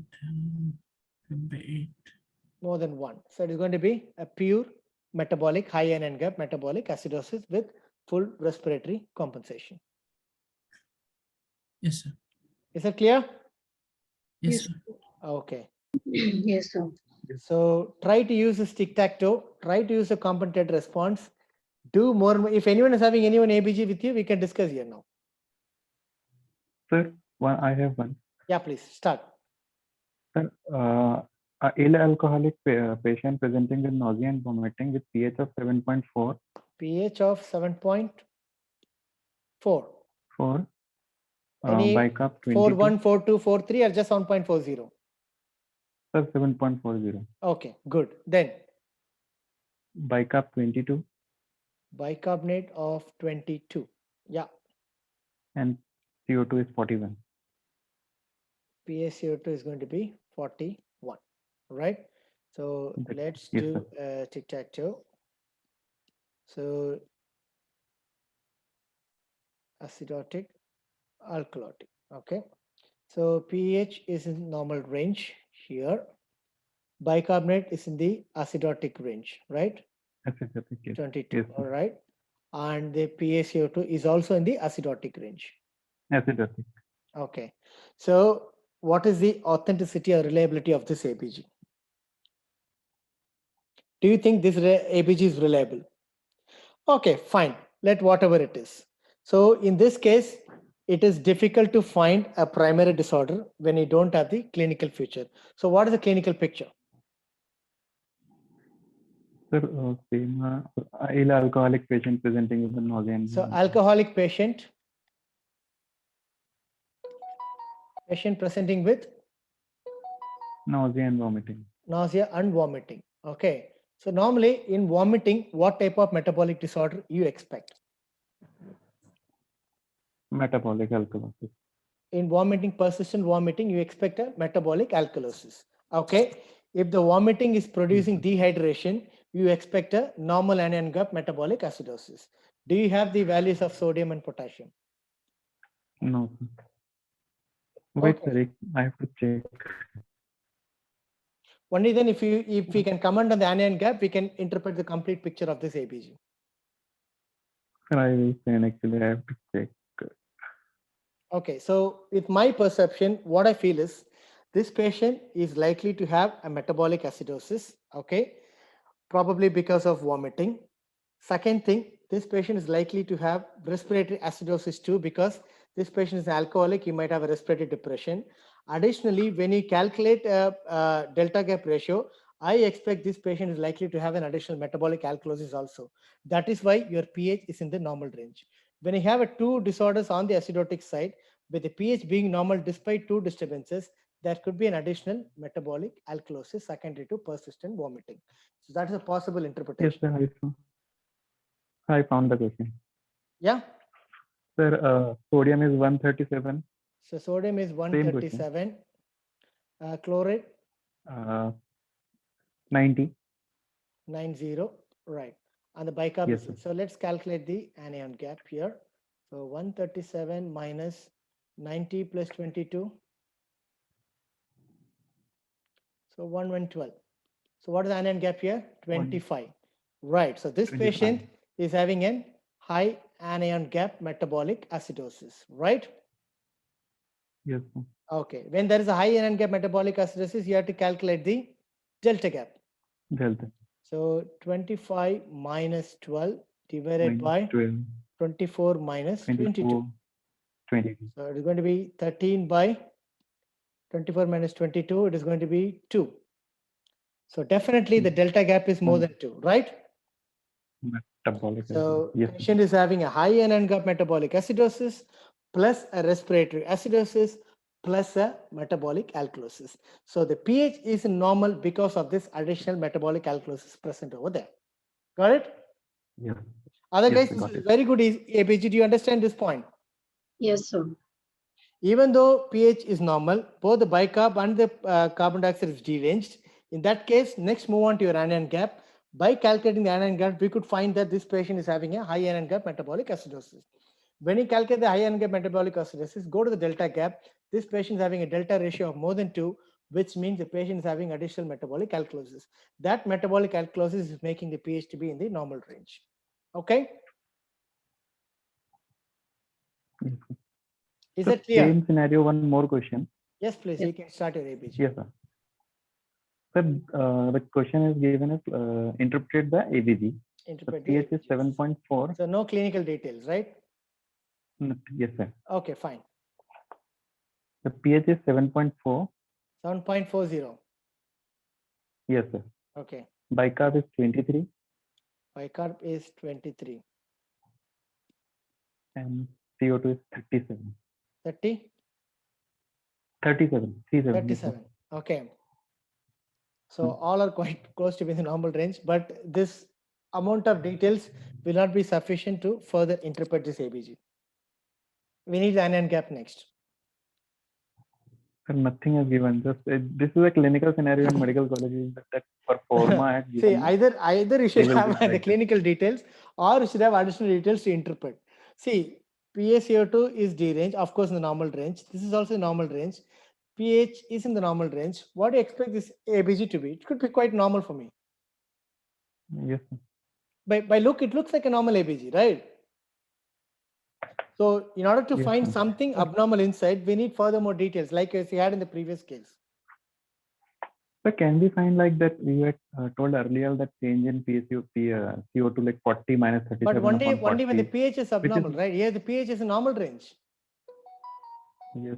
Speaker 5: by 8.
Speaker 1: more than 1. So it is going to be a pure metabolic high anion gap metabolic acidosis with full respiratory compensation.
Speaker 5: Yes, sir.
Speaker 1: Is that clear?
Speaker 5: Yes, sir.
Speaker 1: Okay.
Speaker 2: Yes, sir.
Speaker 1: So try to use this tic-tac-toe, try to use a compensated response. Do more. If anyone is having anyone ABG with you, we can discuss here now.
Speaker 4: Sir, I have one.
Speaker 1: Yeah, please start.
Speaker 4: Sir, a ill alcoholic patient presenting with nausea and vomiting with pH of 7.4.
Speaker 1: pH of 7.4. Any
Speaker 4: bicarb 22.
Speaker 1: 41, 42, 43 or just 1.40?
Speaker 4: Sir, 7.40.
Speaker 1: Okay, good. Then
Speaker 4: Bicarb 22
Speaker 1: bicarbonate of 22. Yeah.
Speaker 4: and CO2 is 41.
Speaker 1: PaCO2 is going to be 41, right? So let's
Speaker 4: yes,
Speaker 1: do tic-tac-toe. So acidotic, alkalotic, okay? So pH is in normal range here. Bicarbonate is in the acidotic range, right?
Speaker 4: Acidotic, yes.
Speaker 1: 22,
Speaker 4: Yes,
Speaker 1: all right. And the PaCO2 is also in the acidotic range.
Speaker 4: acidotic.
Speaker 1: Okay. So what is the authenticity or reliability of this ABG? Do you think this ABG is reliable? Okay, fine. Let whatever it is. So in this case, it is difficult to find a primary disorder when you don't have the clinical feature. So what is the clinical picture?
Speaker 4: Sir, same ill alcoholic patient presenting with the nausea and
Speaker 1: So alcoholic patient presenting with
Speaker 4: nausea and vomiting.
Speaker 1: nausea and vomiting. Okay. So normally in vomiting, what type of metabolic disorder you expect?
Speaker 4: Metabolic alkalosis.
Speaker 1: In vomiting, persistent vomiting, you expect a metabolic alkalosis. Okay. If the vomiting is producing dehydration, you expect a normal anion gap metabolic acidosis. Do you have the values of sodium and potassium?
Speaker 4: No. Wait,
Speaker 1: Okay.
Speaker 4: sir, I have to check.
Speaker 1: Only then if we can comment on the anion gap, we can interpret the complete picture of this ABG.
Speaker 4: Sir, I will send actually, I have to check.
Speaker 1: Okay, so with my perception, what I feel is this patient is likely to have a metabolic acidosis, okay, probably because of vomiting. Second thing, this patient is likely to have respiratory acidosis too, because this patient is an alcoholic, he might have a respiratory depression. Additionally, when you calculate a delta gap ratio, I expect this patient is likely to have an additional metabolic alkalosis also. That is why your pH is in the normal range. When you have two disorders on the acidotic side, with the pH being normal despite two disturbances, there could be an additional metabolic alkalosis secondary to persistent vomiting. So that is a possible interpretation.
Speaker 4: Yes, sir, I found the question.
Speaker 1: Yeah.
Speaker 4: Sir, sodium is 137.
Speaker 1: So sodium is 137. Chloride?
Speaker 4: 90.
Speaker 1: 90, right. And the bicarb
Speaker 4: Yes,
Speaker 1: is,
Speaker 4: sir.
Speaker 1: so let's calculate the anion gap here. So 137 minus 90 plus 22. So 112. So what is the anion gap here? 25. Right. So this
Speaker 4: 25.
Speaker 1: patient is having an high anion gap metabolic acidosis, right?
Speaker 4: Yes, sir.
Speaker 1: Okay. When there is a high anion gap metabolic acidosis, you have to calculate the delta gap.
Speaker 4: Delta.
Speaker 1: So 25 minus 12 divided
Speaker 4: Minus
Speaker 1: by
Speaker 4: 12,
Speaker 1: 24 minus 22.
Speaker 4: 24, 22.
Speaker 1: So it is going to be 13 by 24 minus 22. It is going to be 2. So definitely the delta gap is more than 2, right?
Speaker 4: Metabolic.
Speaker 1: So
Speaker 4: Yes.
Speaker 1: patient is having a high anion gap metabolic acidosis plus a respiratory acidosis plus a metabolic alkalosis. So the pH is normal because of this additional metabolic alkalosis present over there. Got it?
Speaker 4: Yes.
Speaker 1: Other
Speaker 4: Yes,
Speaker 1: guys,
Speaker 4: I
Speaker 1: this
Speaker 4: got
Speaker 1: is
Speaker 4: it.
Speaker 1: very good ABG. Do you understand this point?
Speaker 2: Yes, sir.
Speaker 1: Even though pH is normal, both the bicarb and the carbon dioxide is deranged. In that case, next move on to your anion gap. By calculating the anion gap, we could find that this patient is having a high anion gap metabolic acidosis. When you calculate the high anion gap metabolic acidosis, go to the delta gap. This patient is having a delta ratio of more than 2, which means the patient is having additional metabolic alkalosis. That metabolic alkalosis is making the pH to be in the normal range. Okay? Is
Speaker 4: So
Speaker 1: that clear?
Speaker 4: same scenario, one more question.
Speaker 1: Yes, please. You can start your ABG.
Speaker 4: Yes, sir. Sir, the question is given as interpret the ABG. The
Speaker 1: Interpret the
Speaker 4: pH is 7.4.
Speaker 1: So no clinical details, right?
Speaker 4: Yes, sir.
Speaker 1: Okay, fine.
Speaker 4: The pH is 7.4.
Speaker 1: 7.40.
Speaker 4: Yes, sir.
Speaker 1: Okay.
Speaker 4: Bicarb is 23
Speaker 1: Bicarb is 23.
Speaker 4: and CO2 is 37.
Speaker 1: 30?
Speaker 4: 37. 37. Yes, sir.
Speaker 1: 37. Okay. So all are quite close to within the normal range, but this amount of details will not be sufficient to further interpret this ABG. We need the anion gap next.
Speaker 4: Sir, nothing is given. Just this is a clinical scenario in medical colleges that for forma had
Speaker 1: See,
Speaker 4: given.
Speaker 1: either you
Speaker 4: They
Speaker 1: should
Speaker 4: will
Speaker 1: have
Speaker 4: just
Speaker 1: the
Speaker 4: write it.
Speaker 1: clinical details or you should have additional details to interpret. See, PaCO2 is deranged, of course, in the normal range. This is also normal range. pH is in the normal range. What do you expect this ABG to be? It could be quite normal for me.
Speaker 4: Yes, sir.
Speaker 1: By look, it looks like a normal ABG, right? So in order to
Speaker 4: Yes,
Speaker 1: find
Speaker 4: sir.
Speaker 1: something abnormal inside, we need further more details, like as we had in the previous case.
Speaker 4: But can we find like that we had told earlier that change in CO2 like 40 minus 37
Speaker 1: But one day
Speaker 4: upon
Speaker 1: when the
Speaker 4: 40,
Speaker 1: pH is
Speaker 4: which is-
Speaker 1: abnormal, right? Here the pH is a normal range.
Speaker 4: Yes.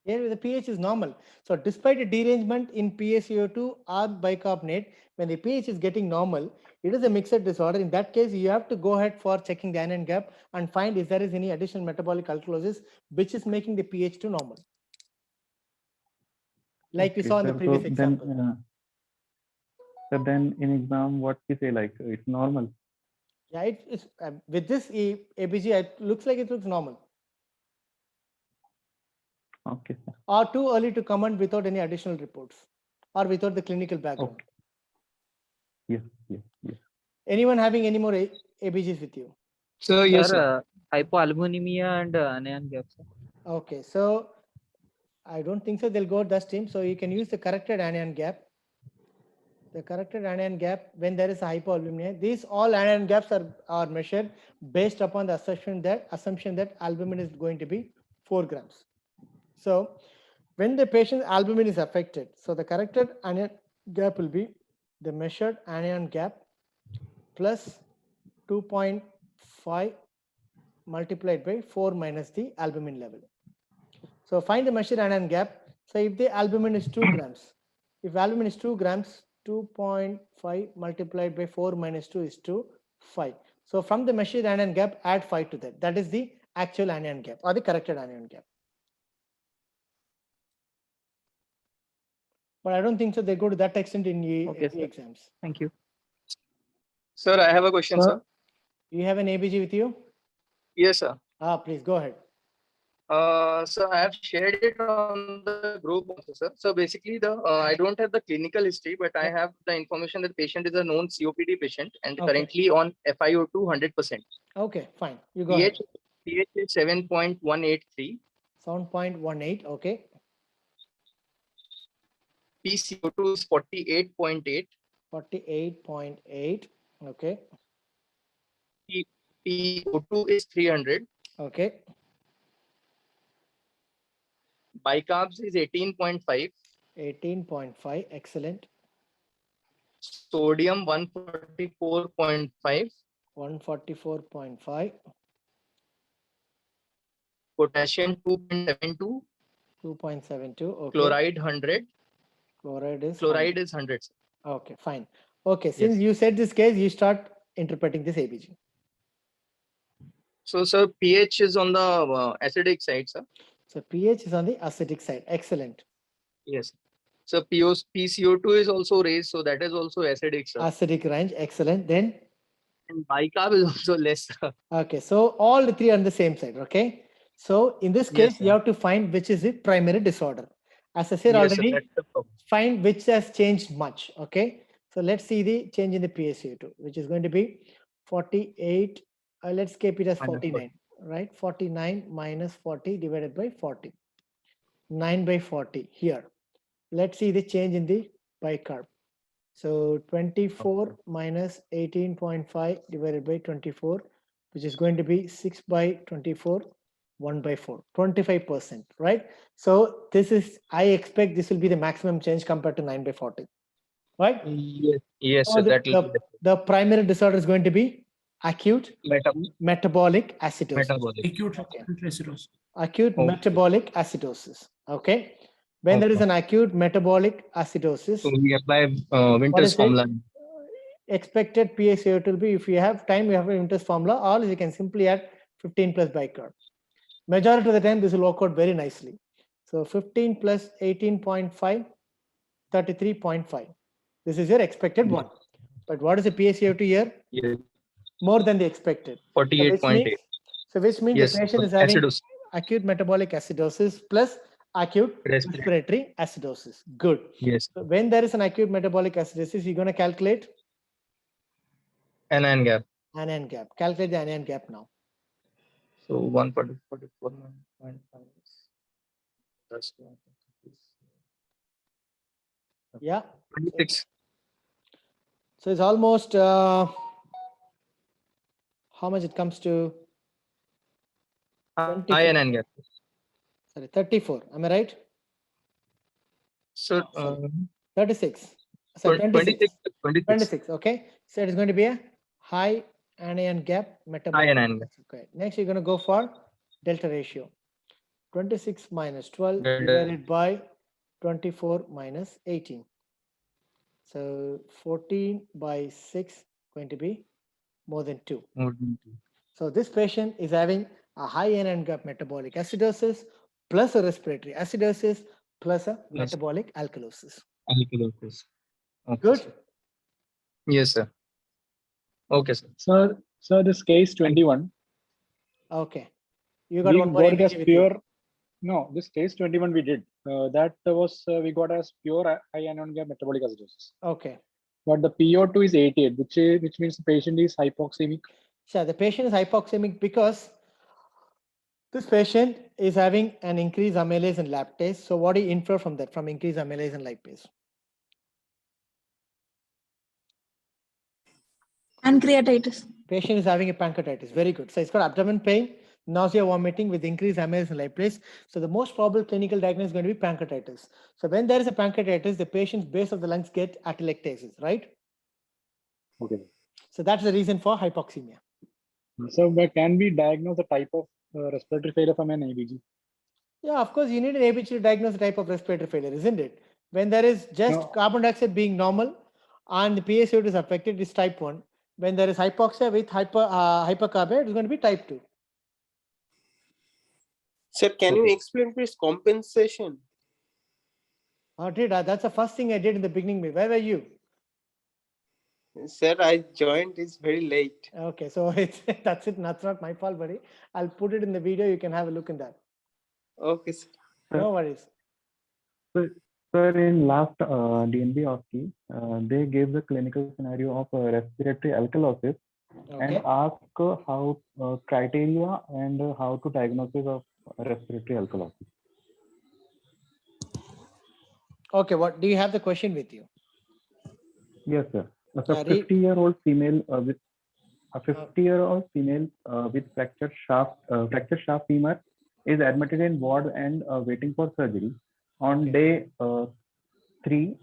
Speaker 1: Here the pH is normal. So despite a derangement in PaCO2 or bicarbonate, when the pH is getting normal, it is a mixed disorder. In that case, you have to go ahead for checking the anion gap and find if there is any additional metabolic alkalosis which is making the pH to normal. Like we
Speaker 4: Okay,
Speaker 1: saw in the
Speaker 4: sir.
Speaker 1: previous
Speaker 4: So
Speaker 1: example.
Speaker 4: then in exam, what we say like it's normal.
Speaker 1: Yeah, it's with this ABG, it looks like it looks normal.
Speaker 4: Okay, sir.
Speaker 1: Or too early to comment without any additional reports or without the clinical background.
Speaker 4: Okay. Yes, yes, yes.
Speaker 1: Anyone having any more ABGs with you?
Speaker 18: So yes, sir. Hypoalbuminemia and anion gap, sir.
Speaker 1: Okay, so I don't think so they'll go that stream. So you can use the corrected anion gap. The corrected anion gap when there is a hypoalbuminemia. These all anion gaps are measured based upon the assumption that albumin is going to be 4 grams. So when the patient's albumin is affected, so the corrected anion gap will be the measured anion gap plus 2.5 multiplied by 4 minus the albumin level. So find the measured anion gap. So if the albumin is 2 grams, if albumin is 2 grams, 2.5 multiplied by 4 minus 2 is 5. So from the measured anion gap, add 5 to that. That is the actual anion gap or the corrected anion gap. But I don't think so they go to that extent in the exams.
Speaker 18: Thank you. Sir, I have a question, sir.
Speaker 1: You have an ABG with you?
Speaker 18: Yes, sir.
Speaker 1: Please go ahead.
Speaker 18: So I have shared it on the group also, sir. So basically, I don't have the clinical history, but I have the information that the patient is a known COPD patient and currently on FiO2 100%.
Speaker 1: Okay, fine. You go ahead.
Speaker 18: pH is 7.183.
Speaker 1: 7.18. Okay.
Speaker 18: PCO2 is 48.8.
Speaker 1: 48.8. Okay.
Speaker 18: PO2 is 300.
Speaker 1: Okay.
Speaker 18: bicarbs is 18.5,
Speaker 1: 18.5, excellent.
Speaker 18: sodium 144.5,
Speaker 1: 144.5,
Speaker 18: potassium 2.72,
Speaker 1: 2.72, okay.
Speaker 18: chloride 100.
Speaker 1: Chloride is
Speaker 18: Chloride
Speaker 1: 100.
Speaker 18: is 100. sir.
Speaker 1: Okay, fine. Okay, since
Speaker 18: Yes.
Speaker 1: you said this case, you start interpreting this ABG.
Speaker 18: So, sir, pH is on the acidic side, sir.
Speaker 1: So pH is on the acidic side. Excellent.
Speaker 18: Yes. So, PCO2 is also raised, so that is also acidic, sir.
Speaker 1: Acidic range, excellent. Then,
Speaker 18: And bicarb is also less, sir.
Speaker 1: okay, so all the three are on the same side, okay? So in this
Speaker 18: Yes,
Speaker 1: case, you have to find which is the primary disorder. As I said
Speaker 18: Yes, sir,
Speaker 1: already,
Speaker 18: that's the problem.
Speaker 1: find which has changed much, okay? So let's see the change in the PaCO2, which is going to be 48. Let's keep it as
Speaker 18: Minus
Speaker 1: 49, right? 49 minus 40 divided by 40. 9 by 40 here. Let's see the change in the bicarb. So 24 minus 18.5 divided by 24, which is going to be 6 by 24, 1 by 4, 25%, right? So this is, I expect this will be the maximum change compared to 9 by 40, right?
Speaker 18: Yes, yes,
Speaker 1: So
Speaker 18: sir, that will be
Speaker 1: the primary disorder is going to be acute metabolic acidosis.
Speaker 18: metabolic.
Speaker 5: Acute
Speaker 1: Okay.
Speaker 5: acidosis.
Speaker 1: Acute
Speaker 18: Okay.
Speaker 1: metabolic acidosis. Okay. When there is an acute metabolic acidosis,
Speaker 18: So we apply
Speaker 1: what
Speaker 18: Winter's
Speaker 1: is it?
Speaker 18: formula.
Speaker 1: Expected PaCO2 will be, if you have time, you have a Winter's formula, or you can simply add 15 plus bicarb. Majority of the time, this will work out very nicely. So 15 plus 18.5, 33.5. This is your expected one. But what is the PaCO2 here?
Speaker 18: Yes.
Speaker 1: More than the expected.
Speaker 18: 48.8.
Speaker 1: So which means
Speaker 18: Yes,
Speaker 1: the patient
Speaker 18: so
Speaker 1: is having
Speaker 18: acidosis.
Speaker 1: acute metabolic acidosis plus acute respiratory acidosis. Good.
Speaker 18: Yes.
Speaker 1: So when there is an acute metabolic acidosis, you're going to calculate
Speaker 18: Anion gap.
Speaker 1: anion gap. Calculate the anion gap now.
Speaker 18: So 144.5. That's
Speaker 1: Yeah.
Speaker 18: 26.
Speaker 1: So it's almost how much it comes to?
Speaker 18: High anion gap.
Speaker 1: Sorry, 34. Am I right?
Speaker 18: So
Speaker 1: 36. So 26.
Speaker 18: 26.
Speaker 1: 26. Okay. So it is going to be a high anion gap metabolic.
Speaker 18: High anion gap.
Speaker 1: Okay. Next, you're going to go for delta ratio. 26 minus 12
Speaker 18: Delta.
Speaker 1: divided by 24 minus 18. So 14 by 6 going to be more than 2.
Speaker 18: More than 2.
Speaker 1: So this patient is having a high anion gap metabolic acidosis plus a respiratory acidosis plus a metabolic alkalosis.
Speaker 18: Alkalosis. Okay,
Speaker 1: Good.
Speaker 18: sir. Yes, sir. Okay, sir.
Speaker 14: So this case 21.
Speaker 1: Okay. You got
Speaker 14: We
Speaker 1: one more
Speaker 14: got it as
Speaker 1: ABG with
Speaker 14: pure.
Speaker 1: you.
Speaker 14: No, this case 21 we did. That was we got as pure high anion gap metabolic acidosis.
Speaker 1: Okay.
Speaker 14: But the PO2 is 88, which means the patient is hypoxemic.
Speaker 1: So the patient is hypoxemic because this patient is having an increased amylase and lactase. So what do you infer from that, from increased amylase and lipase?
Speaker 13: Pancreatitis.
Speaker 1: Patient is having a pancreatitis. Very good. So it's got abdomen pain, nausea, vomiting with increased amylase and lipase. So the most probable clinical diagnosis is going to be pancreatitis. So when there is a pancreatitis, the patient's base of the lungs get atelectasis, right?
Speaker 14: Okay.
Speaker 1: So that's the reason for hypoxemia.
Speaker 14: So can we diagnose the type of respiratory failure from an ABG?
Speaker 1: Yeah, of course, you need an ABG to diagnose the type of respiratory failure, isn't it? When there is just carbon dioxide being normal and the PaCO2 is affected, it's type 1. When there is hypoxia with hypercarbia, it's going to be type 2.
Speaker 17: Sir, can you explain please compensation?
Speaker 1: That's the first thing I did in the beginning. Where were you?
Speaker 17: Sir, I joined this very late.
Speaker 1: Okay, so that's it. That's not my fault, buddy. I'll put it in the video. You can have a look in that.
Speaker 17: Okay, sir.
Speaker 1: No worries.
Speaker 4: Sir, in last DNB OSCE, they gave the clinical scenario of respiratory alkalosis and ask how criteria and how to diagnosis of respiratory alkalosis.
Speaker 1: Okay, what do you have the question with you?
Speaker 4: Yes, sir. A 50-year-old female with a 50-year-old female with fractured shaft femur is admitted in ward and waiting for surgery. On day 3,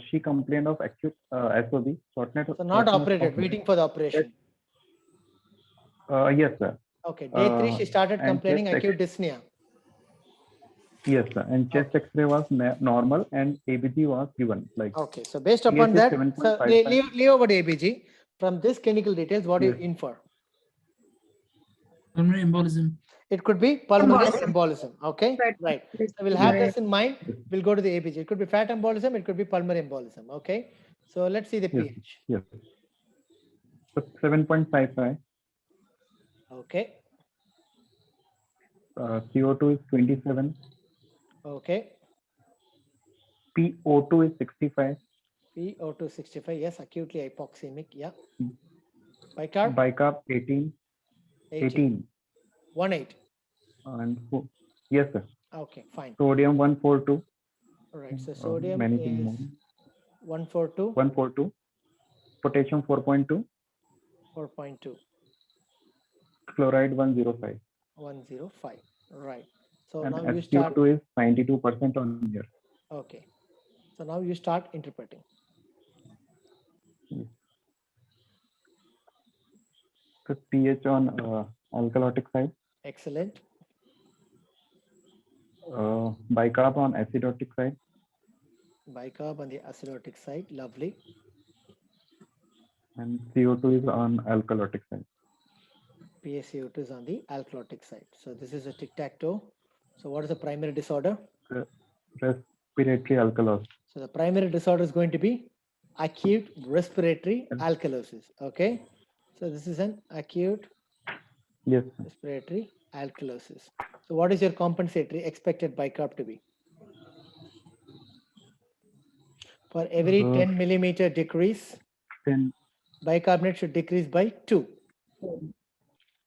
Speaker 4: she complained of acute SOB, shortness.
Speaker 1: So not
Speaker 4: shortness
Speaker 1: operated,
Speaker 4: of
Speaker 1: waiting for the operation.
Speaker 4: Yes, sir.
Speaker 1: Okay, day 3 she started
Speaker 4: And
Speaker 1: complaining
Speaker 4: chest
Speaker 1: acute dyspnea.
Speaker 4: Yes, sir. And chest X-ray was normal and ABG was given. Like
Speaker 1: Okay, so based upon
Speaker 4: pH is
Speaker 1: that, so
Speaker 4: 7.55.
Speaker 1: leave over the ABG. From this clinical details, what do you
Speaker 4: Yes.
Speaker 1: infer?
Speaker 5: Pulmonary embolism.
Speaker 1: It could be pulmonary embolism. Okay, right. So we'll have this in mind. We'll go to the ABG. It could be fat embolism. It could be pulmonary embolism. Okay. So let's see the
Speaker 4: Yes.
Speaker 1: pH.
Speaker 4: Yes. So 7.55.
Speaker 1: Okay.
Speaker 4: CO2 is 27.
Speaker 1: Okay.
Speaker 4: PO2 is 65.
Speaker 1: PO2 65. Yes, acutely hypoxemic. Yeah. Bicarb?
Speaker 4: Bicarb 18. 18.
Speaker 1: 18.
Speaker 4: And yes, sir.
Speaker 1: Okay, fine.
Speaker 4: Sodium 142.
Speaker 1: All right. So sodium
Speaker 4: many
Speaker 1: is
Speaker 4: things more.
Speaker 1: 142.
Speaker 4: 142. Potassium 4.2.
Speaker 1: 4.2.
Speaker 4: Chloride 105.
Speaker 1: 105. Right. So
Speaker 4: And
Speaker 1: now you start.
Speaker 4: SpO2 is 92% on here.
Speaker 1: Okay. So now you start interpreting.
Speaker 4: So pH on alkalotic side.
Speaker 1: Excellent.
Speaker 4: Bicarb on acidotic side.
Speaker 1: Bicarb on the acidotic side. Lovely.
Speaker 4: And CO2 is on alkalotic side.
Speaker 1: PaCO2 is on the alkalotic side. So this is a tic-tac-toe. So what is the primary disorder?
Speaker 4: Respiratory alkalosis.
Speaker 1: So the primary disorder is going to be acute respiratory alkalosis. Okay. So this is an acute
Speaker 4: Yes.
Speaker 1: respiratory alkalosis. So what is your compensatory expected bicarb to be? For every 10 millimeter decrease,
Speaker 4: 10.
Speaker 1: bicarbonate should decrease by 2.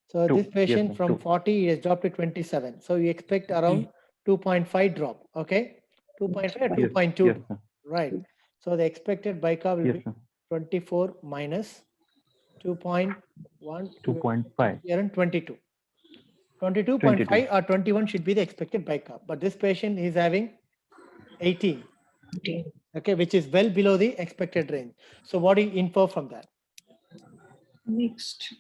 Speaker 1: So
Speaker 4: 2.
Speaker 1: this patient
Speaker 4: Yes,
Speaker 1: from
Speaker 4: 2.
Speaker 1: 40 he has dropped to 27. So you expect around 2.5 drop. Okay. 2.5 or
Speaker 4: Yes.
Speaker 1: 2.2.
Speaker 4: Yes, sir.
Speaker 1: Right. So the expected bicarb will
Speaker 4: Yes,
Speaker 1: be
Speaker 4: sir.
Speaker 1: 24 minus 2.1.
Speaker 4: 2.5.
Speaker 1: Around 22. 22.5 or 21 should be the expected bicarb. But this patient is having 18. Okay, which is well below the expected range. So what do you infer from that?
Speaker 10: Mixed.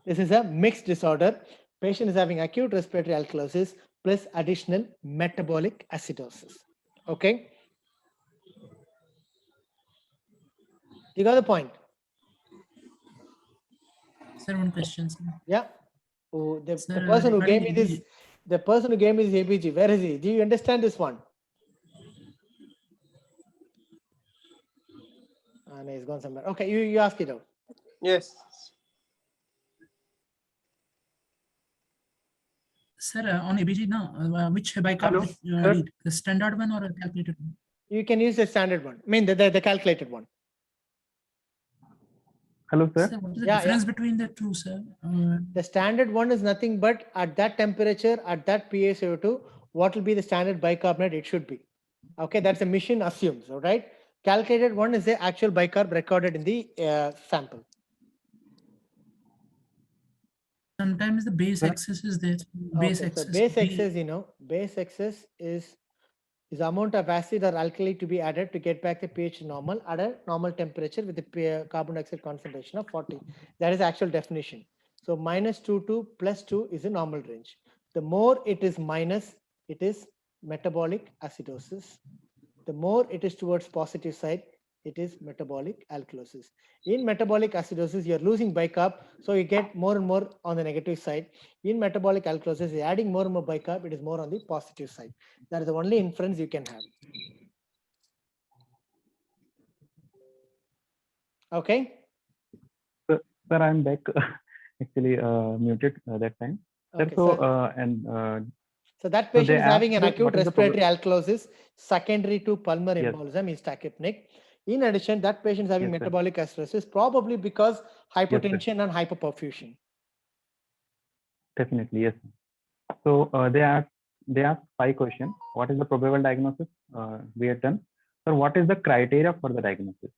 Speaker 1: This is a mixed disorder. Patient is having acute respiratory alkalosis plus additional metabolic acidosis. Okay. You got the point?
Speaker 5: Sir, one question, sir.
Speaker 1: Yeah. Oh, the
Speaker 5: Sir,
Speaker 1: person who gave
Speaker 5: regarding
Speaker 1: me this, the person who gave me this ABG, where is he? Do you understand this one? No, he's gone somewhere. Okay, you ask it out.
Speaker 17: Yes.
Speaker 5: Sir, on ABG now, which bicarb
Speaker 1: Hello, sir?
Speaker 5: read? The standard one or a calculated one?
Speaker 1: You can use the standard one. I mean the calculated one.
Speaker 4: Hello, sir.
Speaker 5: Sir, what is the
Speaker 1: Yeah,
Speaker 5: difference
Speaker 1: yeah.
Speaker 5: between the two, sir?
Speaker 1: The standard one is nothing but at that temperature, at that PaCO2, what will be the standard bicarbonate it should be. Okay, that's a machine assumes, all right? Calculated one is the actual bicarb recorded in the sample.
Speaker 5: Sometimes the base excess is there. Base
Speaker 1: Okay,
Speaker 5: excess.
Speaker 1: so base
Speaker 5: B-
Speaker 1: excess, base excess is amount of acid or alkali to be added to get back the pH normal at a normal temperature with the carbon dioxide concentration of 40. That is actual definition. So minus 2 plus 2 is a normal range. The more it is minus, it is metabolic acidosis. The more it is towards positive side, it is metabolic alkalosis. In metabolic acidosis, you're losing bicarb, so you get more and more on the negative side. In metabolic alkalosis, you're adding more and more bicarb, it is more on the positive side. That is the only inference you can have. Okay?
Speaker 4: Sir, I'm back. Actually, muted that time. Sir,
Speaker 1: Okay,
Speaker 4: so,
Speaker 1: sir. So that
Speaker 4: so
Speaker 1: patient
Speaker 4: they
Speaker 1: is having an
Speaker 4: asked
Speaker 1: acute
Speaker 4: what is the
Speaker 1: respiratory alkalosis secondary to pulmonary
Speaker 4: Yes.
Speaker 1: embolism, is tachypneic. In addition, that patient is having
Speaker 4: Yes, sir.
Speaker 1: metabolic acidosis, probably because hypotension and hypoperfusion.
Speaker 4: Definitely, yes. So they asked 5 questions. What is the probable diagnosis? We have done. So what is the criteria for the diagnosis?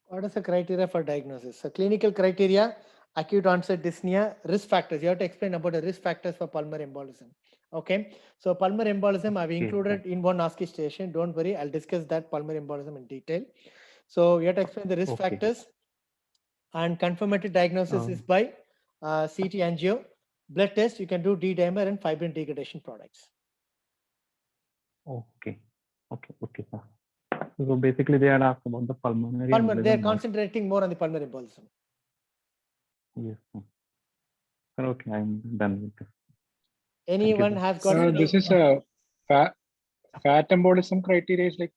Speaker 1: What is the criteria for diagnosis? So clinical criteria, acute onset dyspnea, risk factors. You have to explain about the risk factors for pulmonary embolism. Okay, so pulmonary embolism I've included in one ASCII station. Don't worry, I'll discuss that pulmonary embolism in detail. So you have to explain the risk factors, and confirmatory diagnosis is by CT angio. Blood test, you can do D-dimer and fibrin degradation products.
Speaker 4: Okay, sir. So basically, they had asked about the pulmonary.
Speaker 1: They're concentrating more on the pulmonary embolism.
Speaker 4: Yes, sir. Sir, okay, I'm done with this.
Speaker 1: Anyone has got any?
Speaker 14: This is a fat embolism criteria is like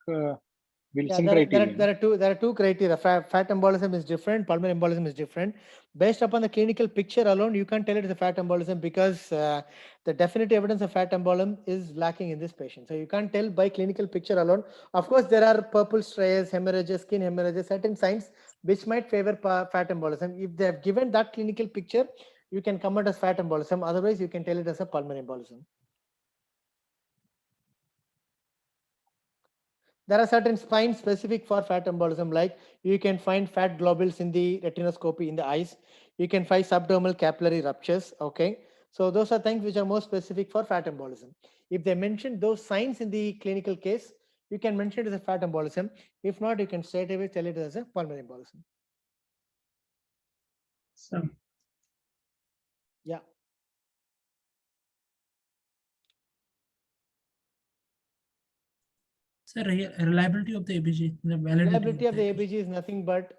Speaker 14: Wilson criteria.
Speaker 1: There are two criteria. Fat embolism is different. Pulmonary embolism is different. Based upon the clinical picture alone, you can't tell it is a fat embolism because the definitive evidence of fat embolism is lacking in this patient. So you can't tell by clinical picture alone. Of course, there are purple striations, hemorrhages, skin hemorrhages, certain signs which might favor fat embolism. If they have given that clinical picture, you can come out as fat embolism. Otherwise, you can tell it as a pulmonary embolism. There are certain signs specific for fat embolism, like you can find fat globules in the retinoscopy in the eyes. You can find subdermal capillary ruptures. Okay, so those are things which are more specific for fat embolism. If they mention those signs in the clinical case, you can mention it as a fat embolism. If not, you can straight away tell it as a pulmonary embolism.
Speaker 5: So,
Speaker 1: yeah.
Speaker 5: Sir, reliability of the ABG. The
Speaker 1: Reliability of the ABG is nothing but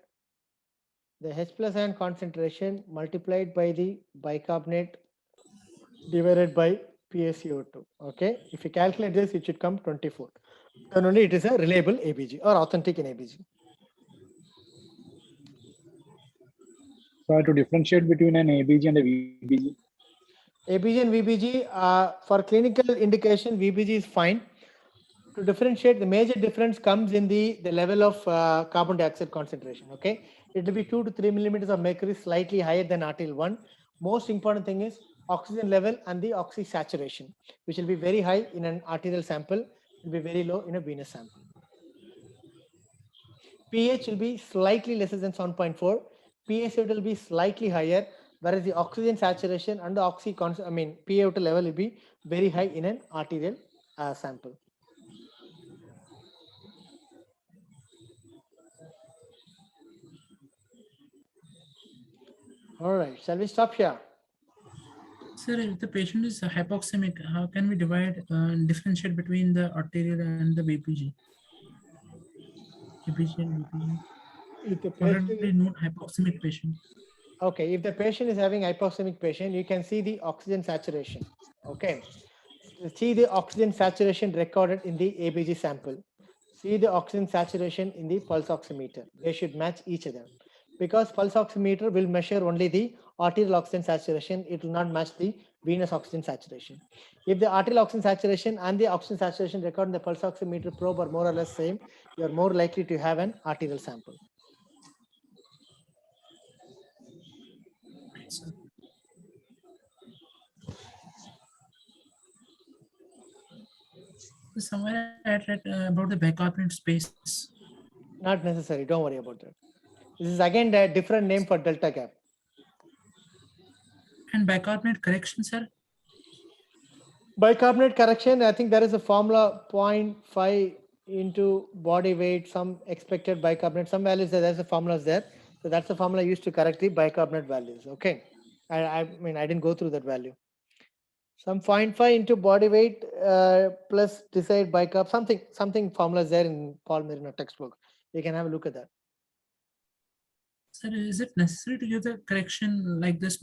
Speaker 1: the H+ion concentration multiplied by the bicarbonate divided by PaCO2. Okay, if you calculate this, it should come 24. Then only it is a reliable ABG or authentic in ABG.
Speaker 14: So to differentiate between an ABG and a VBG.
Speaker 1: ABG and VBG, for clinical indication, VBG is fine. To differentiate, the major difference comes in the level of carbon dioxide concentration. Okay, it will be 2 to 3 millimeters of mercury, slightly higher than arterial-1. Most important thing is oxygen level and the oxy saturation, which will be very high in an arterial sample, will be very low in a venous sample. pH will be slightly lesser than 7.4. PaCO2 will be slightly higher, whereas the oxygen saturation and the PaO2 level will be very high in an arterial sample. All right, shall we stop here?
Speaker 5: Sir, if the patient is hypoxemic, how can we differentiate between the arterial and the VPG? ABG and VPG.
Speaker 1: If the patient
Speaker 5: Already not hypoxemic patient.
Speaker 1: Okay, if the patient is having hypoxemic patient, you can see the oxygen saturation. Okay, see the oxygen saturation recorded in the ABG sample. See the oxygen saturation in the pulse oximeter. They should match each other. Because pulse oximeter will measure only the arterial oxygen saturation, it will not match the venous oxygen saturation. If the arterial oxygen saturation and the oxygen saturation recorded in the pulse oximeter probe are more or less same, you are more likely to have an arterial sample.
Speaker 5: Somewhere I read about the bicarbonate space.
Speaker 1: Not necessary, don't worry about that. This is again a different name for delta gap.
Speaker 5: And bicarbonate correction, sir?
Speaker 1: Bicarbonate correction, I think there is a formula 0.5 into body weight, some expected bicarbonate, some values there's a formula there. So that's the formula used to correct the bicarbonate values. Okay. I didn't go through that value. Some 0.5 into body weight plus desired bicarb, something formulas there in Paul Marino textbook. You can have a look at that.
Speaker 5: Sir, is it necessary to give the correction like this?